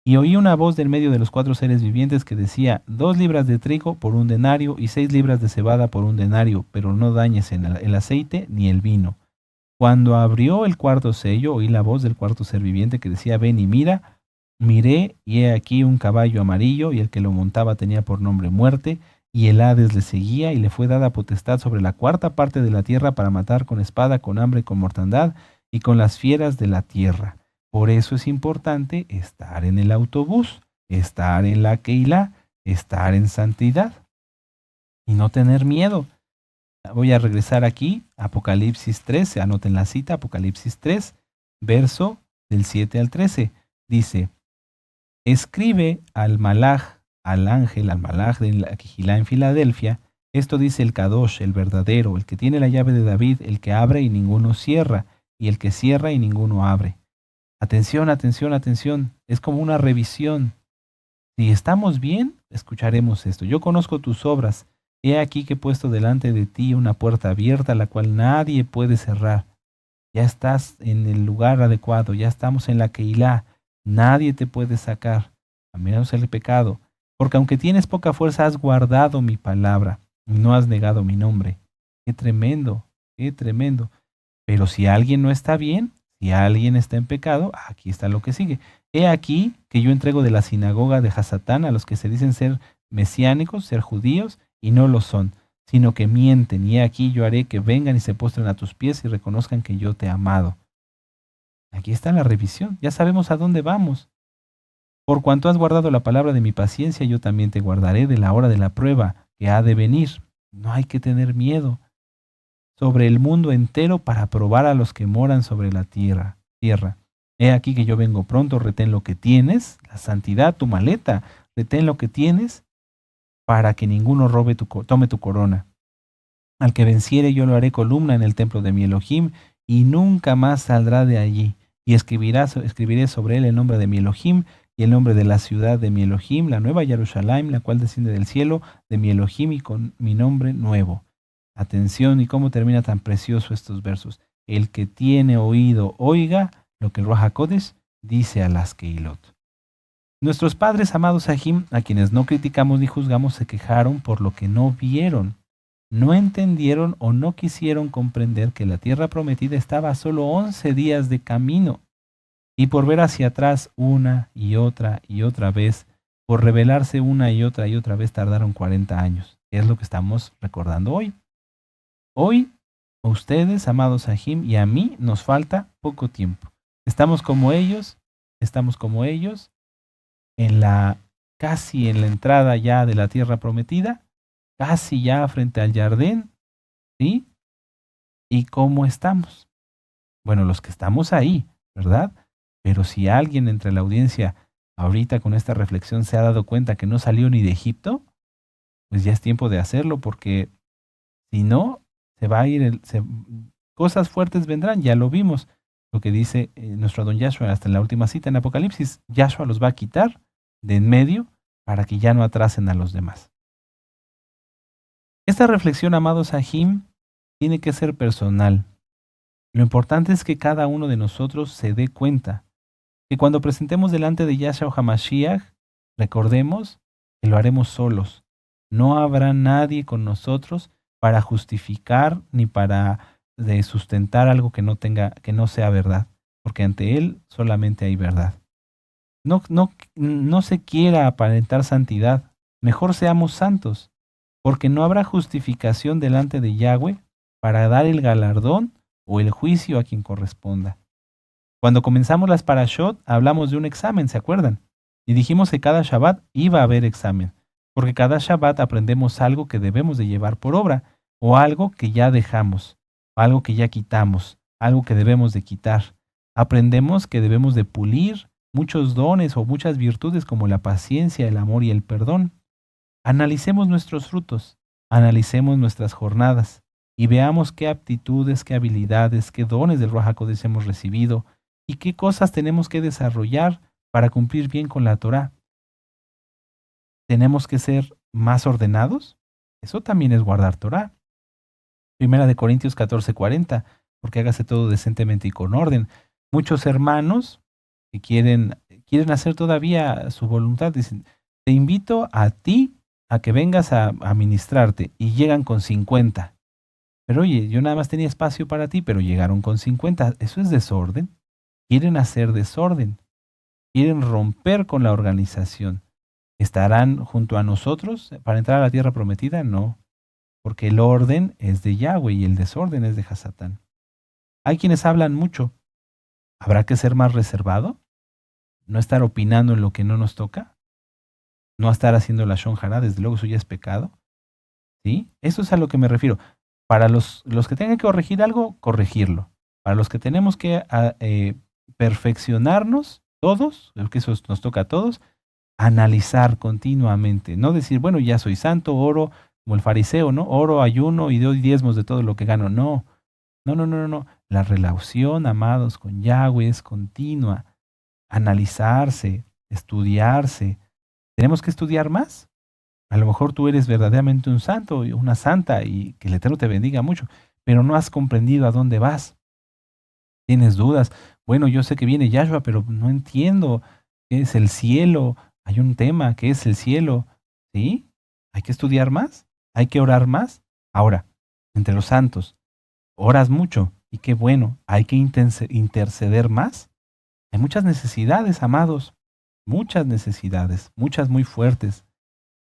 Y oí una voz del medio de los 4 seres vivientes que decía, 2 libras de trigo por 1 denario y 6 libras de cebada por 1 denario, pero no dañes el aceite ni el vino. Cuando abrió el cuarto sello, oí la voz del cuarto ser viviente que decía, ven y mira. Miré y he aquí un caballo amarillo y el que lo montaba tenía por nombre Muerte y el Hades le seguía, y le fue dada potestad sobre la cuarta parte de la tierra para matar con espada, con hambre, con mortandad y con las fieras de la tierra. Por eso es importante estar en el autobús, estar en la Keilah, estar en santidad y no tener miedo. Voy a regresar aquí, Apocalipsis 13, anoten la cita, Apocalipsis 3, verso del 7 al 13. Dice, escribe al malaj, al ángel, al malaj de la Kehilá en Filadelfia, esto dice el Kadosh, el verdadero, el que tiene la llave de David, el que abre y ninguno cierra, y el que cierra y ninguno abre. Atención, atención, atención, es como una revisión. Si estamos bien, escucharemos esto. Yo conozco tus obras. He aquí que he puesto delante de ti una puerta abierta, la cual nadie puede cerrar. Ya estás en el lugar adecuado, ya estamos en la Keilah. Nadie te puede sacar, a menos el pecado. Porque aunque tienes poca fuerza, has guardado mi palabra y no has negado mi nombre. Qué tremendo, qué tremendo. Pero si alguien no está bien, si alguien está en pecado, aquí está lo que sigue. He aquí que yo entrego de la sinagoga de Hasatán a los que se dicen ser mesiánicos, ser judíos, y no lo son, sino que mienten. Y he aquí yo haré que vengan y se postren a tus pies y reconozcan que yo te he amado. Aquí está la revisión, ya sabemos a dónde vamos. Por cuanto has guardado la palabra de mi paciencia, yo también te guardaré de la hora de la prueba que ha de venir. No hay que tener miedo. Sobre el mundo entero para probar a los que moran sobre la tierra. He aquí que yo vengo pronto, retén lo que tienes, la santidad, tu maleta, retén lo que tienes, para que ninguno tome tu corona. Al que venciere yo lo haré columna en el templo de mi Elohim, y nunca más saldrá de allí. Y escribiré sobre él el nombre de mi Elohim, y el nombre de la ciudad de mi Elohim, la nueva Jerusalén, la cual desciende del cielo de mi Elohim, y con mi nombre nuevo. Atención, y cómo termina tan precioso estos versos. El que tiene oído, oiga lo que el Ruach HaKodesh dice a las Keilot. Nuestros padres amados Sahim, a quienes no criticamos ni juzgamos, se quejaron por lo que no vieron. No entendieron o no quisieron comprender que la tierra prometida estaba a solo 11 días de camino. Y por ver hacia atrás una y otra vez, por revelarse una y otra vez, tardaron 40 años. Es lo que estamos recordando hoy. Hoy, a ustedes, amados Sahim, y a mí nos falta poco tiempo. Estamos como ellos, casi en la entrada ya de la tierra prometida, casi ya frente al jardín, ¿sí? ¿Y cómo estamos? Bueno, los que estamos ahí, ¿verdad? Pero si alguien entre la audiencia ahorita con esta reflexión se ha dado cuenta que no salió ni de Egipto, pues ya es tiempo de hacerlo, porque si no, se va a ir, cosas fuertes vendrán, ya lo vimos, lo que dice nuestro Adón Yahshua hasta en la última cita en Apocalipsis. Yahshua los va a quitar de en medio para que ya no atrasen a los demás. Esta reflexión, amados Sahim, tiene que ser personal. Lo importante es que cada uno de nosotros se dé cuenta que cuando presentemos delante de Yahshua HaMashiach, recordemos que lo haremos solos. No habrá nadie con nosotros para justificar ni para sustentar algo que no sea verdad, porque ante Él solamente hay verdad. No se quiera aparentar santidad, mejor seamos santos, porque no habrá justificación delante de Yahweh para dar el galardón o el juicio a quien corresponda. Cuando comenzamos las parashot, hablamos de un examen, ¿se acuerdan? Y dijimos que cada Shabbat iba a haber examen, porque cada Shabbat aprendemos algo que debemos de llevar por obra, o algo que ya dejamos, algo que ya quitamos, algo que debemos de quitar. Aprendemos que debemos de pulir muchos dones o muchas virtudes como la paciencia, el amor y el perdón. Analicemos nuestros frutos, analicemos nuestras jornadas y veamos qué aptitudes, qué habilidades, qué dones del Ruach HaKodesh hemos recibido y qué cosas tenemos que desarrollar para cumplir bien con la Torah. ¿Tenemos que ser más ordenados? Eso también es guardar Torah. Primera de Corintios 14:40, porque hágase todo decentemente y con orden. Muchos hermanos que quieren hacer todavía su voluntad, dicen, te invito a ti a que vengas a ministrarte, y llegan con 50. Pero oye, yo nada más tenía espacio para ti, pero llegaron con 50. Eso es desorden. Quieren hacer desorden. Quieren romper con la organización. ¿Estarán junto a nosotros para entrar a la tierra prometida? No, porque el orden es de Yahweh y el desorden es de Hasatán. Hay quienes hablan mucho. ¿Habrá que ser más reservado? ¿No estar opinando en lo que no nos toca? ¿No estar haciendo la shon hará? Desde luego eso ya es pecado. ¿Sí? Eso es a lo que me refiero. Para los que tengan que corregir algo, corregirlo. Para los que tenemos que perfeccionarnos, todos, porque eso nos toca a todos, analizar continuamente. No decir, bueno, ya soy santo, oro, como el fariseo, ¿no? Oro, ayuno y doy diezmos de todo lo que gano. No, no, no, no, no, no. La relación, amados, con Yahweh es continua. Analizarse, estudiarse. ¿Tenemos que estudiar más? A lo mejor tú eres verdaderamente un santo y una santa y que el Eterno te bendiga mucho, pero no has comprendido a dónde vas. Tienes dudas. Bueno, yo sé que viene Yahshua, pero no entiendo qué es el cielo. Hay un tema, ¿qué es el cielo? ¿Sí? Hay que estudiar más, hay que orar más. Ahora, entre los santos, oras mucho y qué bueno, hay que interceder más. Hay muchas necesidades, amados, muchas necesidades, muchas muy fuertes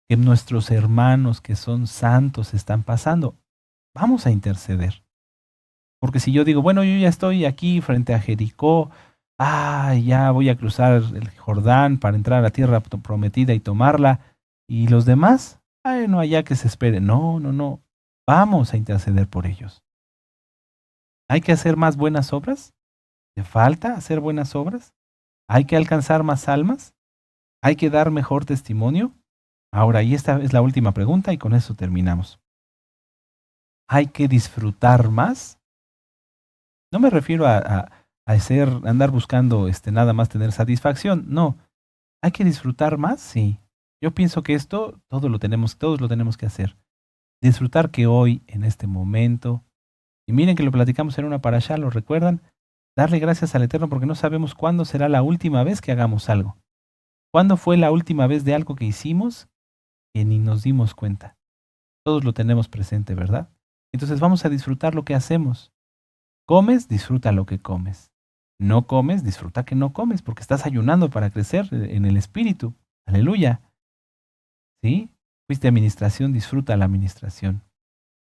que nuestros hermanos que son santos están pasando. Vamos a interceder. Porque si yo digo, bueno, yo ya estoy aquí frente a Jericó, ya voy a cruzar el Jordán para entrar a la tierra prometida y tomarla, y los demás, ay, no, allá que se espere. No, no, no. Vamos a interceder por ellos. ¿Hay que hacer más buenas obras? ¿Te falta hacer buenas obras? ¿Hay que alcanzar más almas? ¿Hay que dar mejor testimonio? Ahora, y esta es la última pregunta y con eso terminamos. ¿Hay que disfrutar más? No me refiero a andar buscando nada más tener satisfacción. No, hay que disfrutar más, sí. Yo pienso que esto todos lo tenemos que hacer. Disfrutar que hoy, en este momento, y miren que lo platicamos en una parashá, ¿lo recuerdan? Darle gracias al Eterno porque no sabemos cuándo será la última vez que hagamos algo. ¿Cuándo fue la última vez de algo que hicimos que ni nos dimos cuenta? Todos lo tenemos presente, ¿verdad? Entonces vamos a disfrutar lo que hacemos. Comes, disfruta lo que comes. No comes, disfruta que no comes, porque estás ayunando para crecer en el espíritu. Aleluya. ¿Sí? Fuiste a administración, disfruta la administración.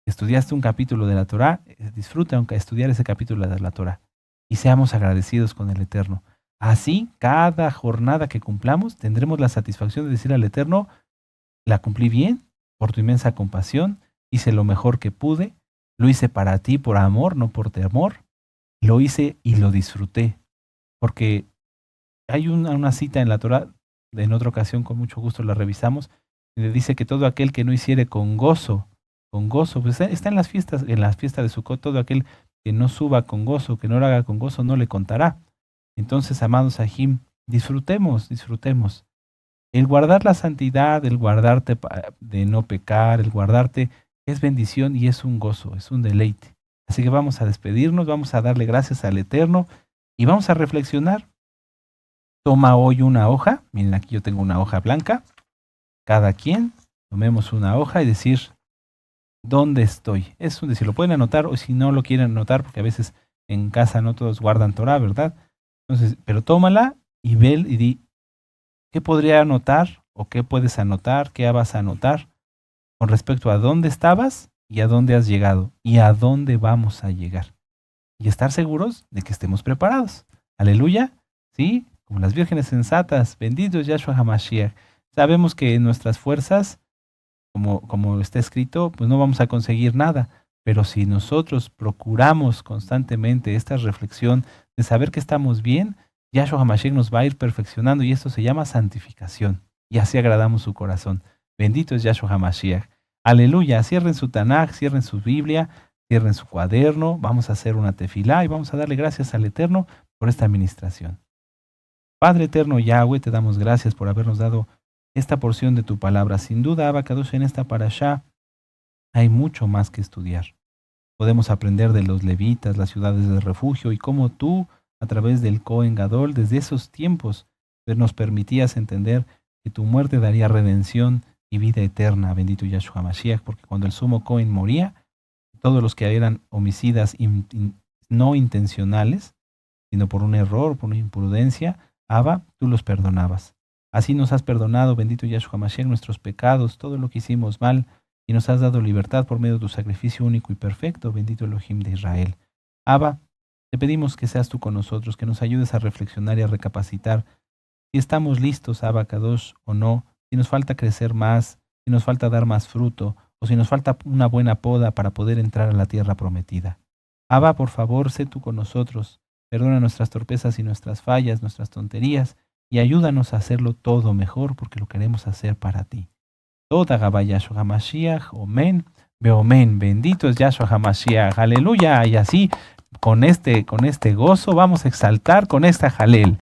Estudiaste un capítulo de la Torá, disfruta aunque estudiar ese capítulo de la Torá. Y seamos agradecidos con el Eterno. Así, cada jornada que cumplamos, tendremos la satisfacción de decir al Eterno, la cumplí bien, por tu inmensa compasión, hice lo mejor que pude, lo hice para ti por amor, no por temor, lo hice y lo disfruté. Porque hay una cita en la Torá, en otra ocasión con mucho gusto la revisamos, y dice que todo aquel que no hiciere con gozo, pues está en las fiestas de Sukkot, todo aquel que no suba con gozo, que no lo haga con gozo, no le contará. Entonces, amados Sahim, disfrutemos, disfrutemos. El guardar la santidad, el guardarte de no pecar, el guardarte es bendición y es un gozo, es un deleite. Así que vamos a despedirnos, vamos a darle gracias al Eterno y vamos a reflexionar. Toma hoy una hoja, miren aquí yo tengo una hoja blanca, cada quien tomemos una hoja y decir, ¿dónde estoy? Es un decir, lo pueden anotar o si no lo quieren anotar, porque a veces en casa no todos guardan Torah, ¿verdad? Entonces, pero tómala y ve y di, ¿qué podría anotar o qué puedes anotar, qué vas a anotar con respecto a dónde estabas y a dónde has llegado y a dónde vamos a llegar? Y estar seguros de que estemos preparados. Aleluya, ¿sí? Como las vírgenes sensatas, bendito es Yahshua HaMashiach. Sabemos que en nuestras fuerzas, como está escrito, pues no vamos a conseguir nada. Pero si nosotros procuramos constantemente esta reflexión de saber que estamos bien, Yahshua HaMashiach nos va a ir perfeccionando y esto se llama santificación. Y así agradamos su corazón. Bendito es Yahshua HaMashiach. Aleluya. Cierren su Tanaj, cierren su Biblia, cierren su cuaderno. Vamos a hacer una tefilá y vamos a darle gracias al Eterno por esta administración. Padre eterno Yahweh, te damos gracias por habernos dado esta porción de tu palabra. Sin duda, Abacados, en esta parashá hay mucho más que estudiar. Podemos aprender de los levitas, las ciudades de refugio y cómo tú, a través del Cohen Gadol, desde esos tiempos, nos permitías entender que tu muerte daría redención y vida eterna. Bendito Yahshua Mashiach, porque cuando el sumo Cohen moría, todos los que eran homicidas no intencionales, sino por un error, por una imprudencia, Abba, tú los perdonabas. Así nos has perdonado, bendito Yahshua Mashiach, nuestros pecados, todo lo que hicimos mal, y nos has dado libertad por medio de tu sacrificio único y perfecto, bendito Elohim de Israel. Abba, te pedimos que seas tú con nosotros, que nos ayudes a reflexionar y a recapacitar si estamos listos, Abba Kadosh, o no, si nos falta crecer más, si nos falta dar más fruto, o si nos falta una buena poda para poder entrar a la tierra prometida. Abba, por favor, sé tú con nosotros, perdona nuestras torpezas y nuestras fallas, nuestras tonterías, y ayúdanos a hacerlo todo mejor, porque lo queremos hacer para ti. Toda Gabá Yahshua HaMashiach, Omen, Beomen, bendito es Yahshua HaMashiach, aleluya, y así, con este gozo, vamos a exaltar con esta jalel.